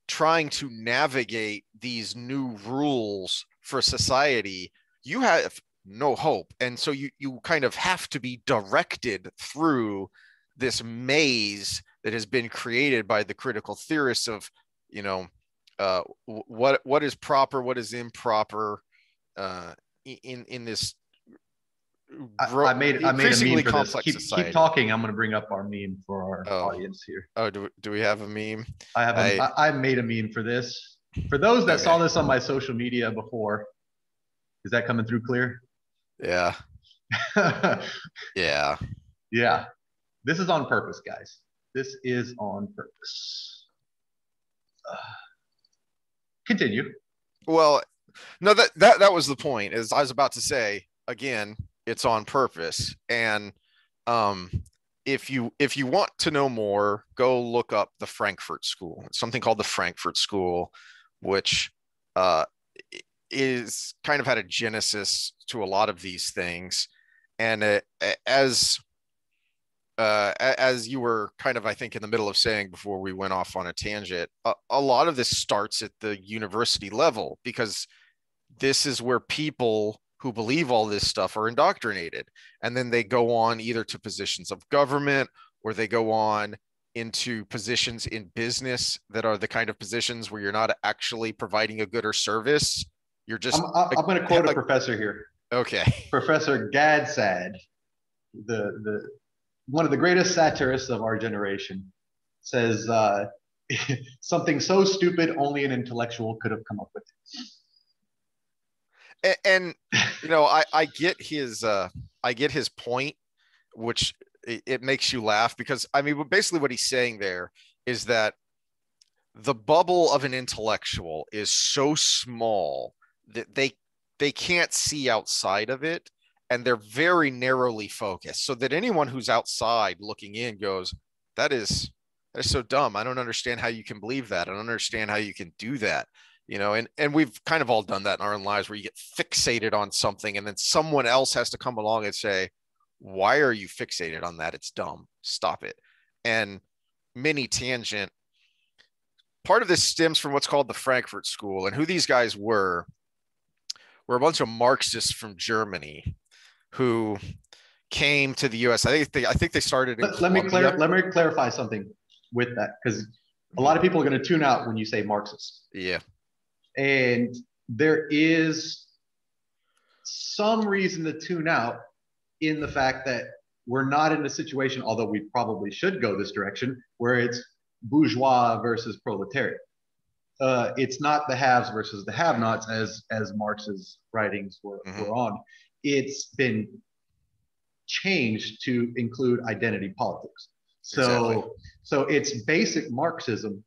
trying to navigate these new rules for society, you have no hope. And so you kind of have to be directed through this maze that has been created by the critical theorists of, what is proper, what is improper, in this I made a meme for this. Keep talking. I'm going to bring up our meme for our audience here. Oh, do we have a meme? I made a meme for this. For those that saw this on my social media before, is that coming through clear? Yeah. Yeah. Yeah. This is on purpose, guys. This is on purpose. Continue. Well, no, that was the point. As I was about to say, again, it's on purpose. And if you want to know more, go look up the Frankfurt School. It's something called the Frankfurt School, which is kind of had a genesis to a lot of these things. And as you were kind of, I think, in the middle of saying before we went off on a tangent, a lot of this starts at the university level, because this is where people who believe all this stuff are indoctrinated. And then they go on either to positions of government, or they go on into positions in business that are the kind of positions where you're not actually providing a good or service. You're just... I'm going to quote a professor here. Okay. Professor Gadsad, the one of the greatest satirists of our generation, says something so stupid only an intellectual could have come up with it. And I get his point, which it makes you laugh, because I mean, basically what he's saying there is that the bubble of an intellectual is so small that they can't see outside of it, and they're very narrowly focused, so that anyone who's outside looking in goes, that is so dumb. I don't understand how you can believe that. I don't understand how you can do that. And we've kind of all done that in our own lives, where you get fixated on something and then someone else has to come along and say, why are you fixated on that? It's dumb. Stop it. And mini tangent, part of this stems from what's called the Frankfurt School, and who these guys were a bunch of Marxists from Germany who came to the U.S. I think they started in let me clarify something with that, because a lot of people are going to tune out when you say Marxist. Yeah. And there is some reason to tune out in the fact that we're not in a situation, although we probably should go this direction, where it's bourgeois versus proletariat. It's not the haves versus the have-nots, as Marx's writings were on. It's been changed to include identity politics. So it's basic Marxism,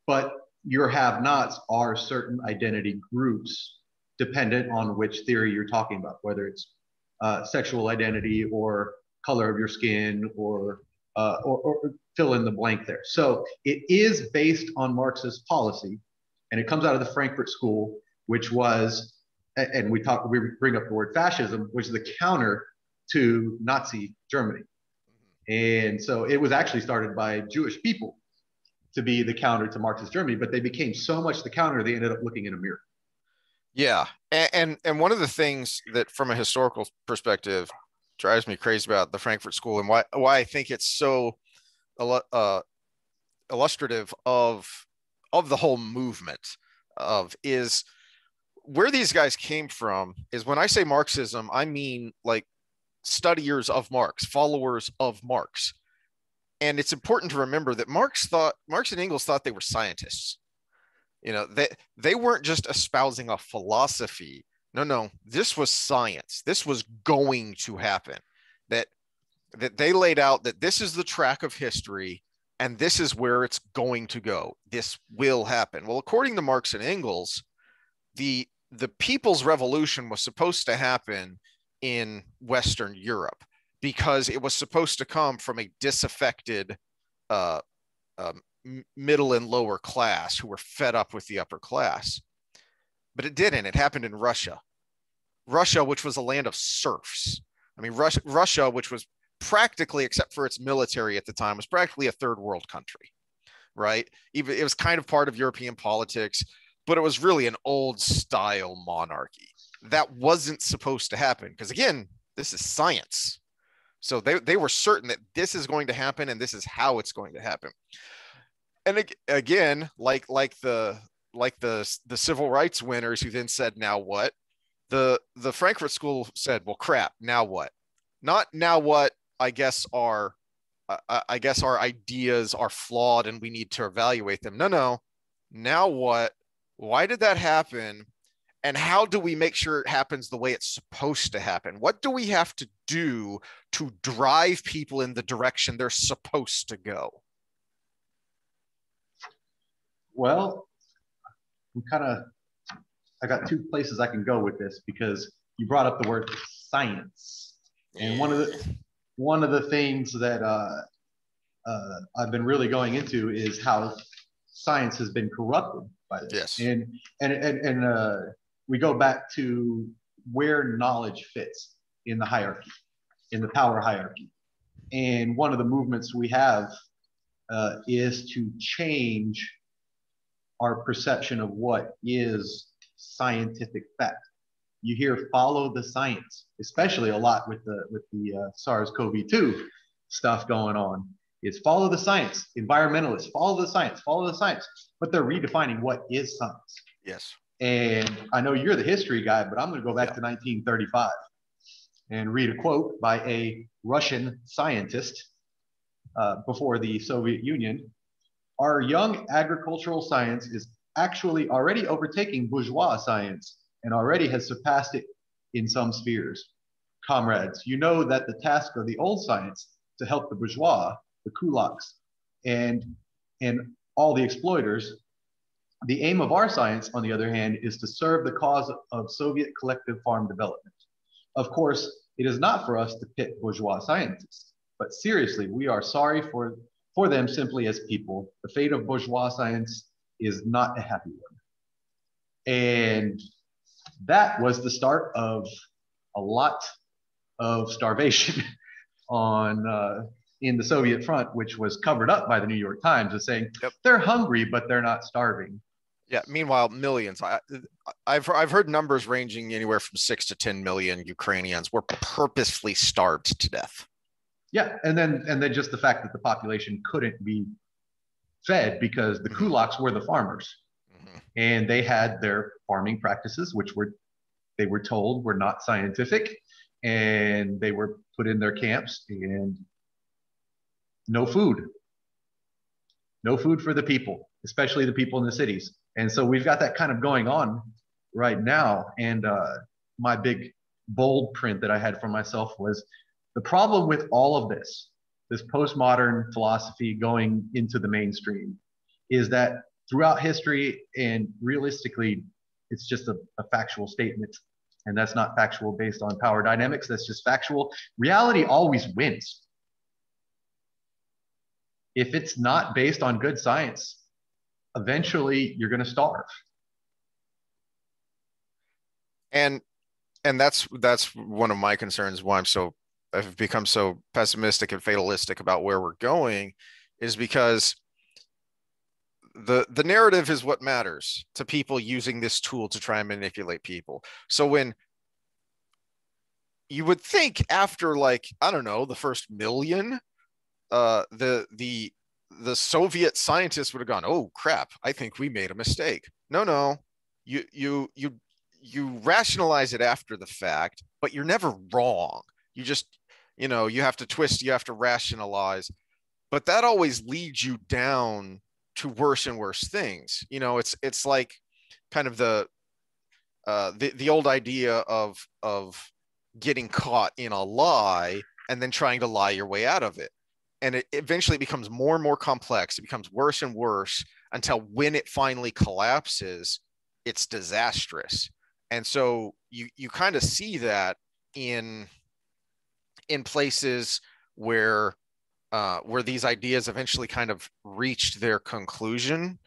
but your have-nots are certain identity groups dependent on which theory you're talking about, whether it's sexual identity or color of your skin or fill in the blank there. So it is based on Marxist policy, and it comes out of the Frankfurt School, which was, and we bring up the word fascism, which is the counter to Nazi Germany. And so it was actually started by Jewish people to be the counter to Marxist Germany, but they became so much the counter, they ended up looking in a mirror. Yeah. And one of the things that from a historical perspective drives me crazy about the Frankfurt School, and why I think it's so illustrative of the whole movement is where these guys came from. Is when I say Marxism, I mean like studiers of Marx, followers of Marx. And it's important to remember that Marx and Engels thought they were scientists. They weren't just espousing a philosophy. No, this was science. This was going to happen. That they laid out that this is the track of history and this is where it's going to go. This will happen. Well, according to Marx and Engels, the People's Revolution was supposed to happen in Western Europe because it was supposed to come from a disaffected middle and lower class who were fed up with the upper class. But it didn't. It happened in Russia, which was a land of serfs. I mean, Russia, which was practically, except for its military at the time, was practically a third world country, right? Even it was kind of part of European politics, but it was really an old style monarchy. That wasn't supposed to happen because, again, this is science. So they were certain that this is going to happen and this is how it's going to happen. And again, like the civil rights winners who then said, now what? The Frankfurt School said, well, crap, now what? Not now what, I guess our ideas are flawed and we need to evaluate them. No. Now what? Why did that happen? And how do we make sure it happens the way it's supposed to happen? What do we have to do to drive people in the direction they're supposed to go? Well, I got two places I can go with this because you brought up the word science. And one of the things that I've been really going into is how science has been corrupted by this. Yes. And we go back to where knowledge fits in the hierarchy, in the power hierarchy. And one of the movements we have is to change our perception of what is scientific fact. You hear follow the science, especially a lot with the SARS-CoV-2 stuff going on. Is follow the science. Environmentalists follow the science, but they're redefining what is science. Yes. And I know you're the history guy, but I'm going to go back to 1935 and read a quote by a Russian scientist before the Soviet Union. Our young agricultural science is actually already overtaking bourgeois science and already has surpassed it in some spheres. Comrades, you know that the task of the old science to help the bourgeois, the kulaks, and all the exploiters, the aim of our science, on the other hand, is to serve the cause of Soviet collective farm development. Of course, it is not for us to pit bourgeois scientists, but seriously, we are sorry for them simply as people. The fate of bourgeois science is not a happy one. And that was the start of a lot of starvation on in the Soviet front, which was covered up by the New York Times as saying they're hungry, but they're not starving. Yeah. Meanwhile, millions. I've heard numbers ranging anywhere from 6 to 10 million Ukrainians were purposefully starved to death. Yeah, and then just the fact that the population couldn't be fed because the kulaks were the farmers, and they had their farming practices, which they were told were not scientific, and they were put in their camps, and no food for the people, especially the people in the cities. And so we've got that kind of going on right now. And my big bold print that I had for myself was the problem with all of this postmodern philosophy going into the mainstream, is that throughout history and realistically, it's just a factual statement. And that's not factual based on power dynamics. That's just factual. Reality always wins. If it's not based on good science, eventually you're going to starve. And that's one of my concerns, why I've become so pessimistic and fatalistic about where we're going, is because the narrative is what matters to people using this tool to try and manipulate people. So when you would think after, like, I don't know, the first million, the Soviet scientists would have gone, oh crap, I think we made a mistake. No, you rationalize it after the fact, but you're never wrong. You just, you have to twist, you have to rationalize, but that always leads you down to worse and worse things. It's like kind of the old idea of getting caught in a lie and then trying to lie your way out of it. And it eventually becomes more and more complex. It becomes worse and worse until when it finally collapses, it's disastrous. And so you kind of see that in places where these ideas eventually kind of reached their conclusion,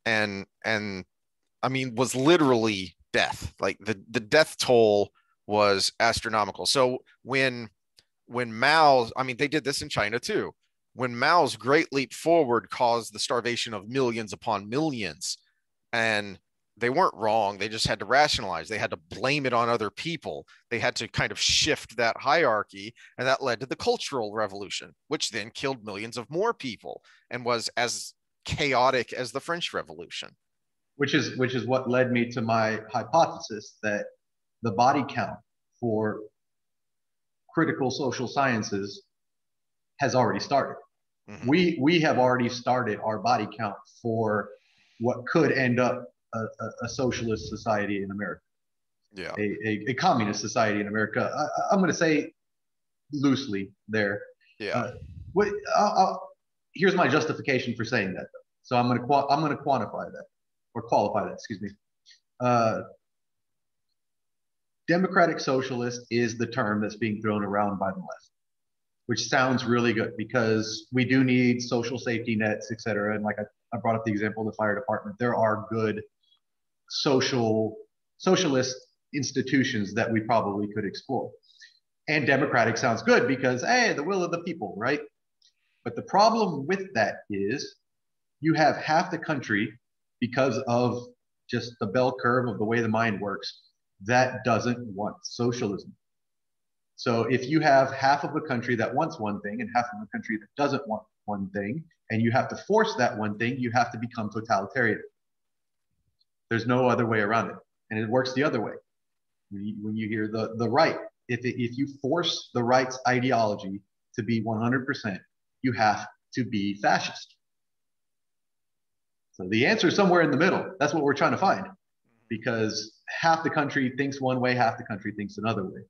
and I mean, was literally death. Like the death toll was astronomical. So when Mao's, I mean, they did this in China too. When Mao's Great Leap Forward caused the starvation of millions upon millions, and they weren't wrong. They just had to rationalize. They had to blame it on other people. They had to kind of shift that hierarchy, and that led to the Cultural Revolution, which then killed millions of more people and was as chaotic as the French Revolution. Which is what led me to my hypothesis that the body count for critical social sciences has already started. Mm-hmm. We have already started our body count for what could end up a socialist society in America. Yeah, a communist society in America. I'm going to say loosely there. Yeah. Here's my justification for saying that, though. So I'm going to quantify that, or qualify that. Excuse me. Democratic socialist is the term that's being thrown around by the left, which sounds really good because we do need social safety nets, et cetera. And like I brought up the example of the fire department, there are good socialist institutions that we probably could explore. And democratic sounds good because, hey, the will of the people, right? But the problem with that is you have half the country, because of just the bell curve of the way the mind works, that doesn't want socialism. So if you have half of the country that wants one thing and half of the country that doesn't want one thing, and you have to force that one thing, you have to become totalitarian. There's no other way around it. And it works the other way. When you hear the right, if you force the right's ideology to be 100%, you have to be fascist. So the answer is somewhere in the middle. That's what we're trying to find, because half the country thinks one way, half the country thinks another way.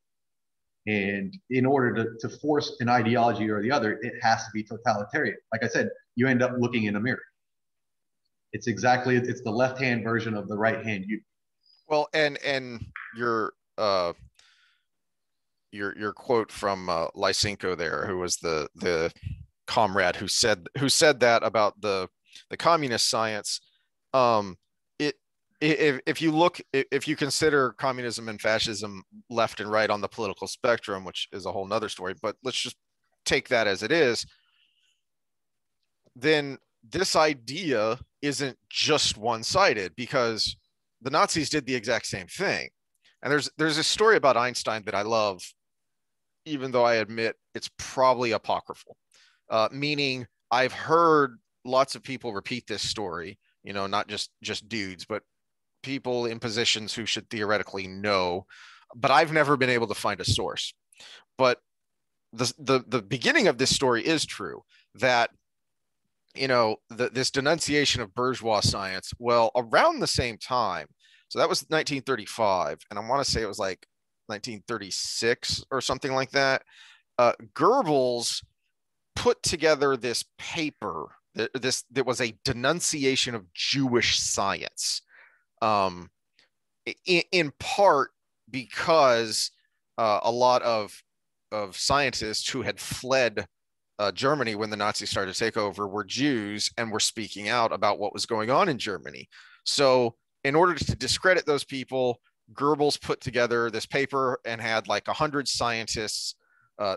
And in order to force an ideology or the other, it has to be totalitarian. Like I said, you end up looking in a mirror. It's the left-hand version of the right-hand you. Well, and your quote from Lysenko there, who was the comrade who said that about the communist science. If you consider communism and fascism left and right on the political spectrum, which is a whole nother story, but let's just take that as it is, then this idea isn't just one-sided, because the Nazis did the exact same thing. And there's a story about Einstein that I love, even though I admit it's probably apocryphal, meaning I've heard lots of people repeat this story, not just dudes, but people in positions who should theoretically know, but I've never been able to find a source. But the beginning of this story is true, that this denunciation of bourgeois science, well, around the same time, so that was 1935, and I want to say it was like 1936 or something like that, Goebbels put together this paper that was a denunciation of Jewish science, in part because a lot of scientists who had fled Germany when the Nazis started to take over were Jews and were speaking out about what was going on in Germany. So in order to discredit those people, Goebbels put together this paper and had like 100 scientists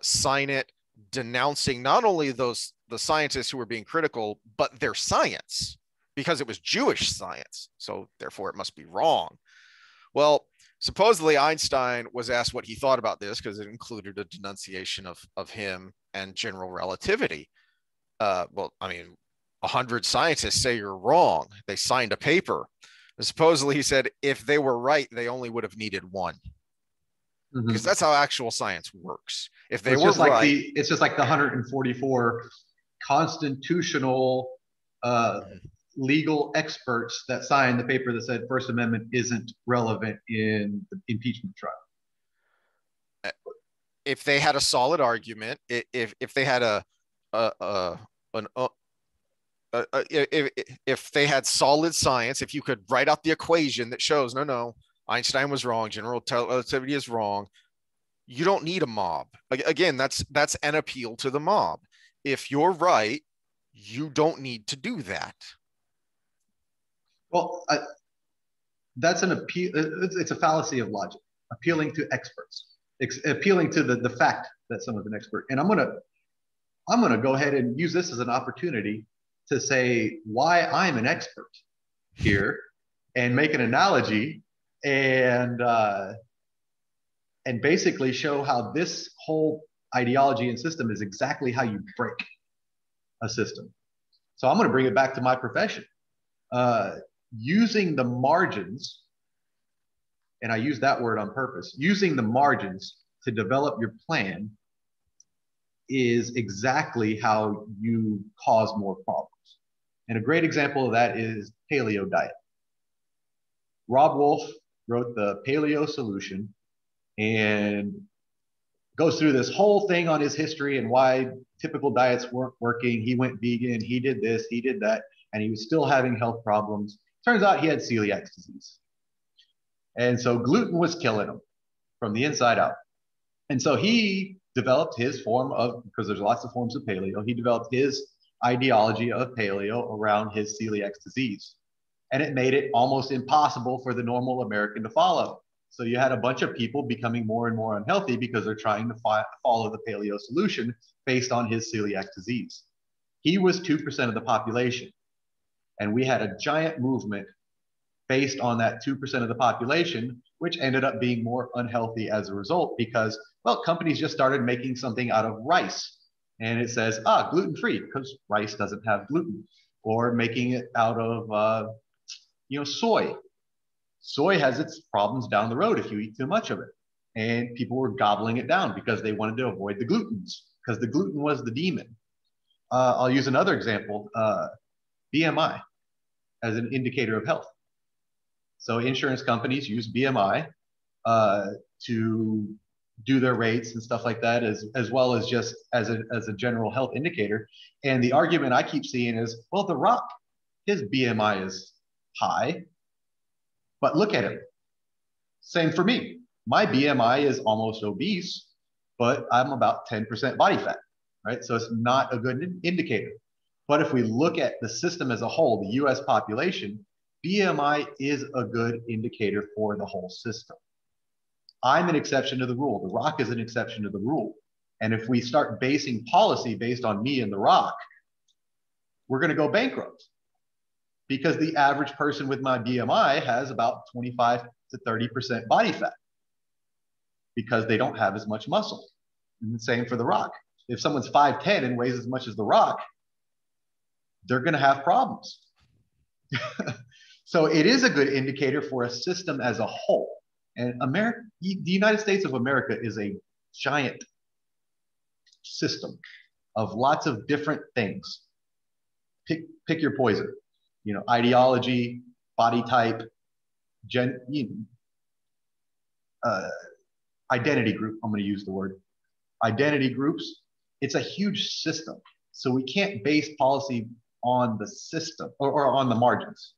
sign it, denouncing not only the scientists who were being critical, but their science, because it was Jewish science. So therefore it must be wrong. Well, supposedly Einstein was asked what he thought about this, because it included a denunciation of him and general relativity. Well, I mean, 100 scientists say you're wrong. They signed a paper. And supposedly he said if they were right, they only would have needed one. Mm-hmm. Because that's how actual science works. If they were right, it's just like the 144 constitutional legal experts that signed the paper that said First Amendment isn't relevant in the impeachment trial. If they had a solid argument, if they had if they had solid science, if you could write out the equation that shows no, Einstein was wrong, general relativity is wrong, you don't need a mob. Again, that's an appeal to the mob. If you're right, you don't need to do that. Well, that's an appeal. It's a fallacy of logic. Appealing to experts, appealing to the fact that someone's an expert. And I'm gonna go ahead and use this as an opportunity to say why I'm an expert here, and make an analogy, and basically show how this whole ideology and system is exactly how you break a system. So I'm going to bring it back to my profession. Using the margins, and I use that word on purpose, using the margins to develop your plan is exactly how you cause more problems. And a great example of that is paleo diet. Rob Wolf wrote the Paleo Solution and goes through this whole thing on his history and why typical diets weren't working. He went vegan, he did this, he did that, and he was still having health problems. Turns out he had celiac disease. And so gluten was killing him from the inside out. And so he developed his form of, because there's lots of forms of paleo, he developed his ideology of paleo around his celiac disease. And it made it almost impossible for the normal American to follow. So you had a bunch of people becoming more and more unhealthy because they're trying to follow the paleo solution based on his celiac disease. He was 2% of the population. And we had a giant movement based on that 2% of the population, which ended up being more unhealthy as a result because, well, companies just started making something out of rice. And it says, gluten-free, because rice doesn't have gluten. Or making it out of, soy. Soy has its problems down the road if you eat too much of it. And people were gobbling it down because they wanted to avoid the glutens, because the gluten was the demon. I'll use another example, BMI as an indicator of health. So insurance companies use BMI to do their rates and stuff like that, as well as just as a general health indicator. And the argument I keep seeing is, well, The Rock, his BMI is high, but look at him. Same for me. My BMI is almost obese, but I'm about 10% body fat, right? So it's not a good indicator. But if we look at the system as a whole, the US population, BMI is a good indicator for the whole system. I'm an exception to the rule. The Rock is an exception to the rule. And if we start basing policy based on me and The Rock, we're going to go bankrupt, because the average person with my BMI has about 25 to 30% body fat because they don't have as much muscle. And the same for The Rock. If someone's 5'10" and weighs as much as The Rock, they're going to have problems. So it is a good indicator for a system as a whole. And America, the United States of America is a giant system of lots of different things. Pick your poison. You know, ideology, body type, identity group. I'm going to use the word identity groups. It's a huge system. So we can't base policy on the system or on the margins.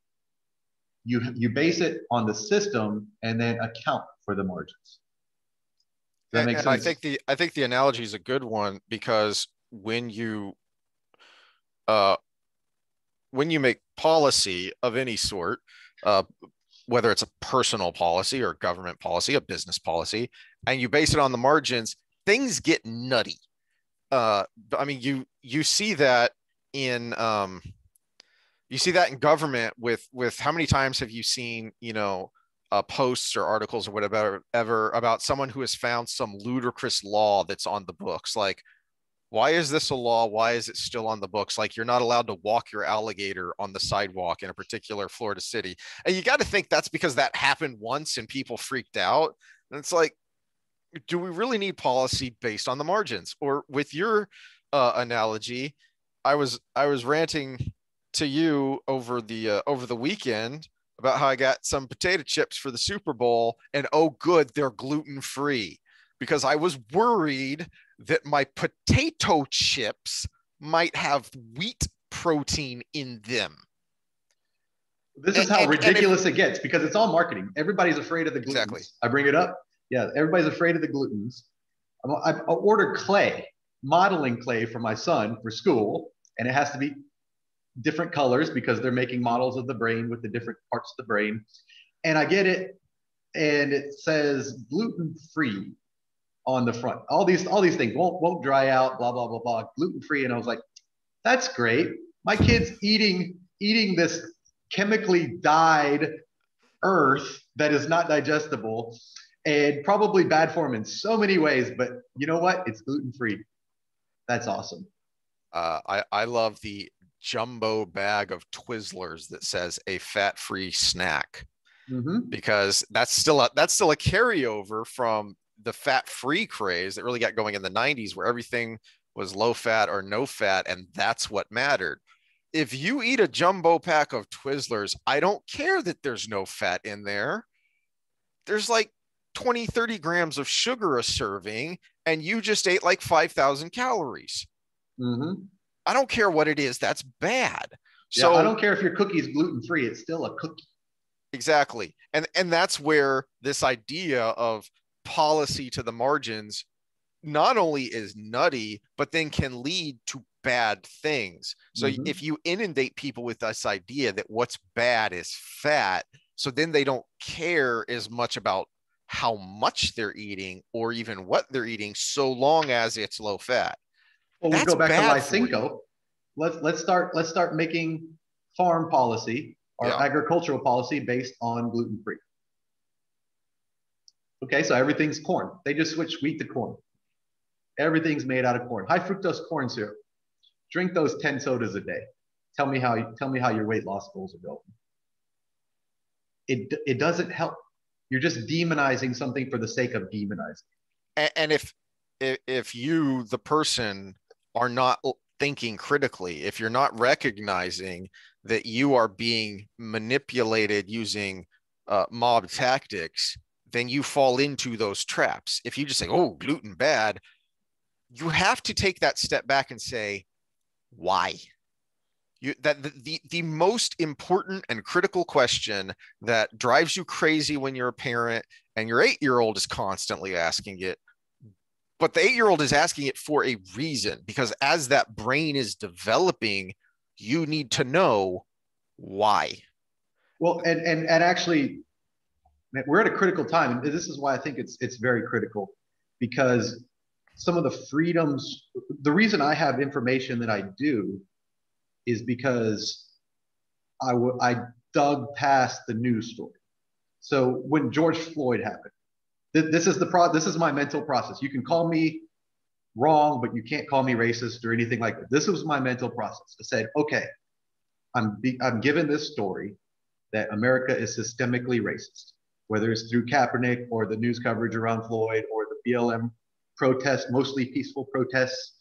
You base it on the system and then account for the margins. Does that make sense? I think the analogy is a good one, because when you make policy of any sort, whether it's a personal policy or government policy, a business policy, and you base it on the margins, things get nutty. I mean, you see that in government with how many times have you seen, posts or articles or whatever ever about someone who has found some ludicrous law that's on the books. Like, why is this a law? Why is it still on the books? Like, you're not allowed to walk your alligator on the sidewalk in a particular Florida city. And you got to think that's because that happened once and people freaked out. And it's like, do we really need policy based on the margins? Or with your analogy, I was ranting to you over the weekend about how I got some potato chips for the Super Bowl, and oh good, they're gluten-free, because I was worried that my potato chips might have wheat protein in them. This is how ridiculous it gets, because it's all marketing. Everybody's afraid of the glutens. Exactly. I bring it up. Yeah, everybody's afraid of the glutens. I ordered clay, modeling clay for my son for school, and it has to be different colors because they're making models of the brain with the different parts of the brain. And I get it, and it says gluten-free on the front. All these things won't dry out, blah, blah, blah, blah, gluten-free. And I was like, that's great. My kid's eating this chemically dyed earth that is not digestible and probably bad for him in so many ways. But you know what? It's gluten-free. That's awesome. I love the jumbo bag of Twizzlers that says a fat-free snack, because that's still a carryover from the fat-free craze that really got going in the 90s, where everything was low fat or no fat, and that's what mattered. If you eat a jumbo pack of Twizzlers, I don't care that there's no fat in there. There's like 20, 30 grams of sugar a serving, and you just ate like 5,000 calories. I don't care what it is. That's bad. So I don't care if your cookie's gluten-free. It's still a cookie. Exactly. And that's where this idea of policy to the margins not only is nutty, but then can lead to bad things. So if you inundate people with this idea that what's bad is fat, so then they don't care as much about how much they're eating or even what they're eating, so long as it's low fat. Well, we'll go back to Lysenko. Let's start making farm policy or agricultural policy based on gluten-free. Okay, so everything's corn. They just switched wheat to corn. Everything's made out of corn. High fructose corn syrup. Drink those 10 sodas a day. Tell me how your weight loss goals are going. it doesn't help. You're just demonizing something for the sake of demonizing. And if you, the person, are not thinking critically, if you're not recognizing that you are being manipulated using mob tactics, then you fall into those traps. If you just say, oh, gluten bad, you have to take that step back and say, why? The most important and critical question that drives you crazy when you're a parent and your 8-year-old is constantly asking it, but the 8-year-old is asking it for a reason, because as that brain is developing, you need to know why. Well, and actually, we're at a critical time, and this is why I think it's very critical, because some of the freedoms, the reason I have information that I do is because I dug past the news story. So when George Floyd happened, this is my mental process. You can call me wrong, but you can't call me racist or anything like that. This was my mental process. I said, okay, I'm given this story that America is systemically racist, whether it's through Kaepernick or the news coverage around Floyd or the BLM protests, mostly peaceful protests,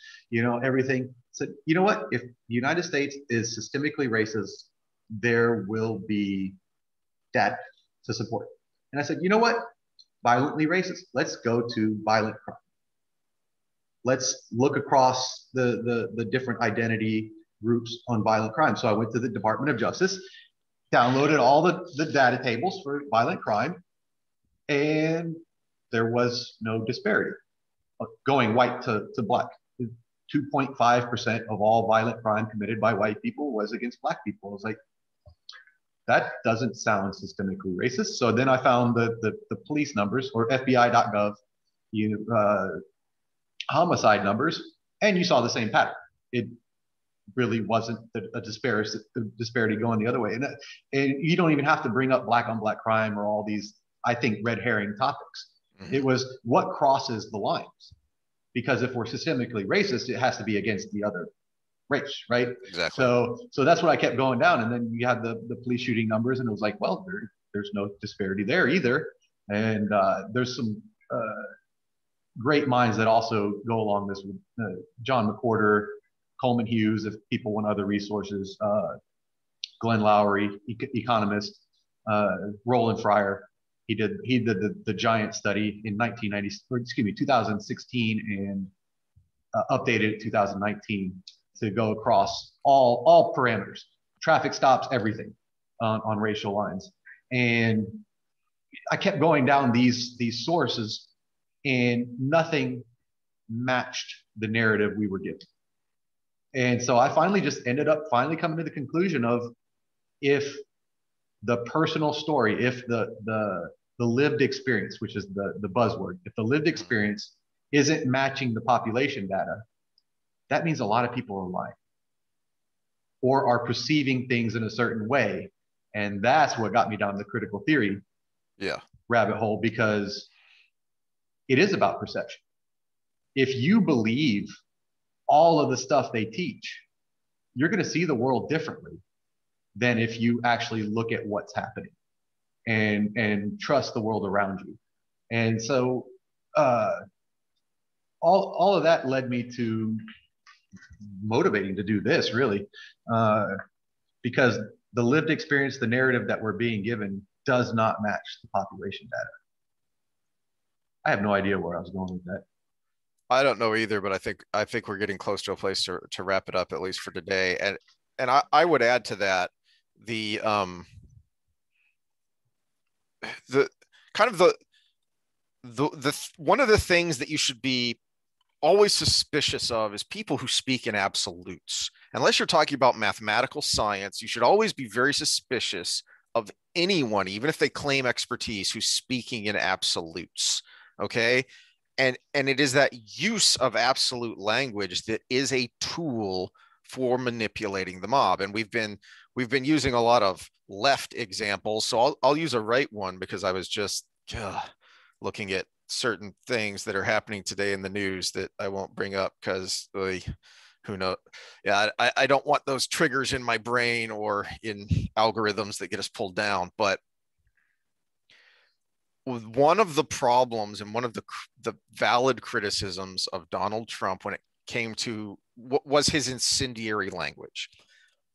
everything. So you know what? If the United States is systemically racist, there will be that to support. And I said, you know what? Violently racist. Let's go to violent crime. Let's look across the different identity groups on violent crime. So I went to the Department of Justice, downloaded all the data tables for violent crime, and there was no disparity going white to black. 2.5% of all violent crime committed by white people was against black people. I was like, that doesn't sound systemically racist. So then I found the police numbers, or FBI.gov, homicide numbers, and you saw the same pattern. It really wasn't a disparity going the other way. And you don't even have to bring up black on black crime or all these, I think, red herring topics. Mm-hmm. It was what crosses the lines. Because if we're systemically racist, it has to be against the other race, right? Exactly. So that's what I kept going down. And then you had the police shooting numbers, and it was like, well, there's no disparity there either. And there's some great minds that also go along this with John McWhorter, Coleman Hughes, if people want other resources, Glenn Lowry, economist, Roland Fryer. He did the giant study in 2016 and updated it 2019 to go across all parameters, traffic stops, everything on racial lines. And I kept going down these sources, and nothing matched the narrative we were given. And so I finally just ended up coming to the conclusion of, if the personal story, if the lived experience, which is the buzzword, if the lived experience isn't matching the population data, that means a lot of people are lying or are perceiving things in a certain way. And that's what got me down the critical theory rabbit hole, because it is about perception. If you believe all of the stuff they teach, you're going to see the world differently than if you actually look at what's happening and trust the world around you. And so all of that led me to motivating to do this, really, because the lived experience, the narrative that we're being given, does not match the population data. I have no idea where I was going with that. I don't know either, but I think we're getting close to a place to wrap it up, at least for today. And I would add to that the one of the things that you should be always suspicious of is people who speak in absolutes. Unless you're talking about mathematical science, you should always be very suspicious of anyone, even if they claim expertise, who's speaking in absolutes. Okay. And it is that use of absolute language that is a tool for manipulating the mob. And we've been using a lot of left examples. So I'll use a right one, because I was just looking at certain things that are happening today in the news that I won't bring up, because who knows? Yeah, I don't want those triggers in my brain or in algorithms that get us pulled down. But one of the problems and one of the valid criticisms of Donald Trump when it came to what was his incendiary language.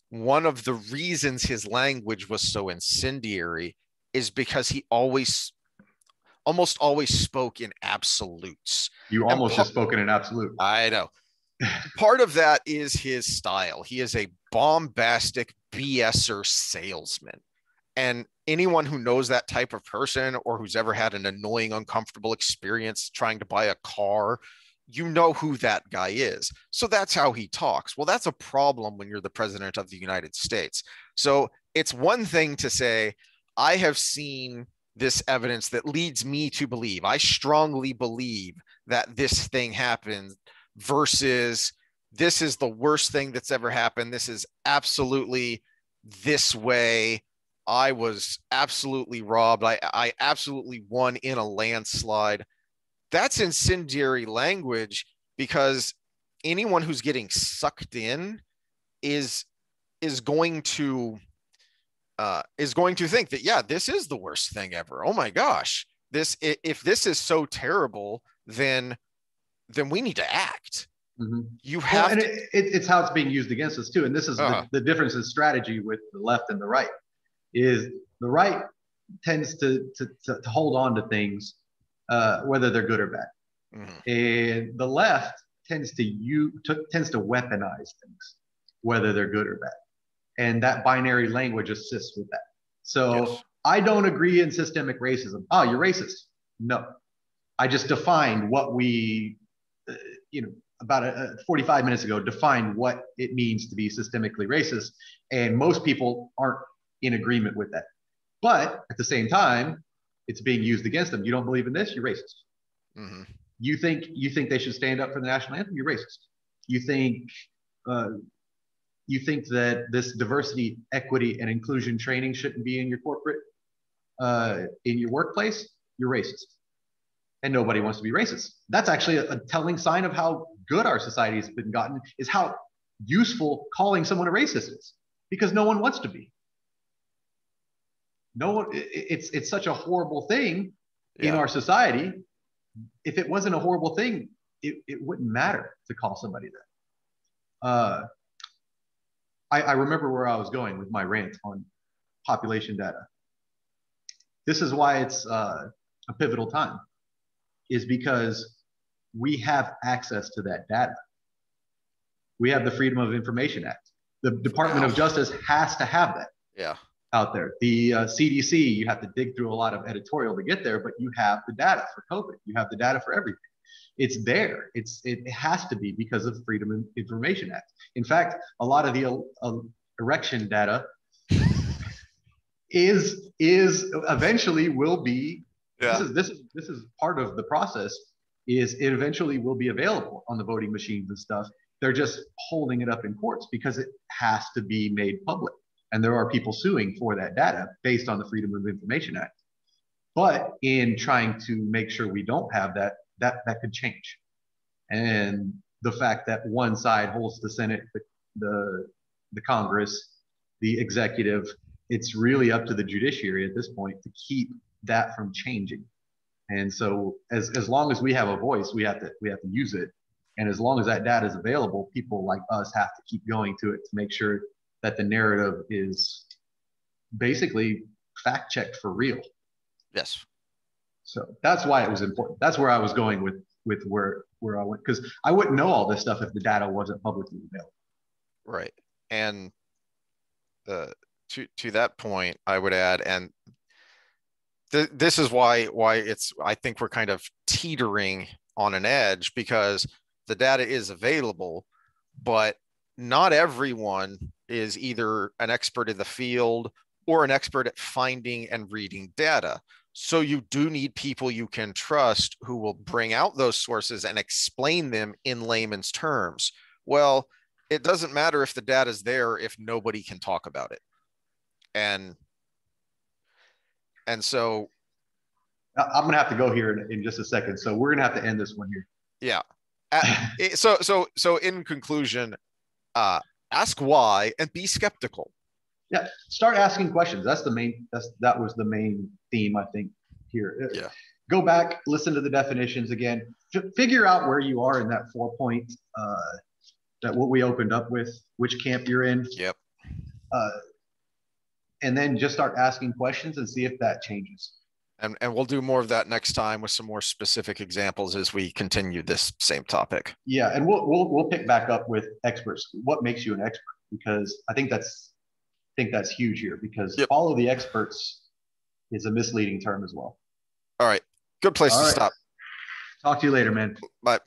One of the reasons his language was so incendiary is because he almost always spoke in absolutes. You almost just spoke in an absolute. I know. Part of that is his style. He is a bombastic BSer salesman. And anyone who knows that type of person or who's ever had an annoying, uncomfortable experience trying to buy a car, you know who that guy is. So that's how he talks. Well, that's a problem when you're the president of the United States. So it's one thing to say, I have seen this evidence that leads me to believe, I strongly believe that this thing happened, versus this is the worst thing that's ever happened. This is absolutely this way. I was absolutely robbed. I absolutely won in a landslide. That's incendiary language, because anyone who's getting sucked in is going to think that, yeah, this is the worst thing ever. Oh my gosh, if this is so terrible, then we need to act. Mm-hmm. You have to. It's how it's being used against us too. And this is the difference in strategy with the left and the right. Is the right tends to hold on to things, whether they're good or bad, and the left tends to weaponize things, whether they're good or bad, and that binary language assists with that. So yes. I don't agree in systemic racism. Oh, you're racist? No, I just defined what we, about 45 minutes ago, defined what it means to be systemically racist, and most people aren't in agreement with that. But at the same time, it's being used against them. You don't believe in this, you're racist. Mm-hmm. You think they should stand up for the national anthem, you're racist. You think that this diversity, equity, and inclusion training shouldn't be in your corporate, in your workplace, you're racist. And nobody wants to be racist. That's actually a telling sign of how good our society has been gotten, is how useful calling someone a racist is, because no one wants to be. No one, it's such a horrible thing in our society. If it wasn't a horrible thing, it wouldn't matter to call somebody that. I remember where I was going with my rant on population data. This is why it's a pivotal time, is because we have access to that data. We have the Freedom of Information Act. The Department of Justice has to have that. Yeah. Out there. The CDC, you have to dig through a lot of editorial to get there, but you have the data for COVID. You have the data for everything. It's there. It has to be, because of the Freedom of Information Act. In fact, a lot of the erection data is eventually will be. Yeah. This is part of the process. Is it eventually will be available on the voting machines and stuff. They're just holding it up in courts because it has to be made public. And there are people suing for that data based on the Freedom of Information Act. But in trying to make sure we don't have that could change. And the fact that one side holds the Senate, the Congress, the executive, it's really up to the judiciary at this point to keep that from changing. And so as long as we have a voice, we have to use it. And as long as that data is available, people like us have to keep going to it to make sure that the narrative is basically fact checked for real. Yes. So that's why it was important. That's where I was going with where I went, because I wouldn't know all this stuff if the data wasn't publicly available. Right. And to that point, I would add, and this is why I think we're kind of teetering on an edge, because the data is available, but not everyone is either an expert in the field or an expert at finding and reading data. So you do need people you can trust who will bring out those sources and explain them in layman's terms. Well, it doesn't matter if the data is there if nobody can talk about it. And so I'm going to have to go here in just a second. So we're going to have to end this one here. Yeah. So in conclusion, ask why and be skeptical. Yeah. Start asking questions. That was the main theme, I think, here. Yeah. Go back, listen to the definitions again, figure out where you are in that 4-point, that what we opened up with, which camp you're in. Yep. And then just start asking questions and see if that changes. And we'll do more of that next time with some more specific examples as we continue this same topic. Yeah, and we'll pick back up with experts. What makes you an expert? Because I think that's huge here, because follow the experts is a misleading term as well. All right. Good place to stop. Talk to you later, man. Bye.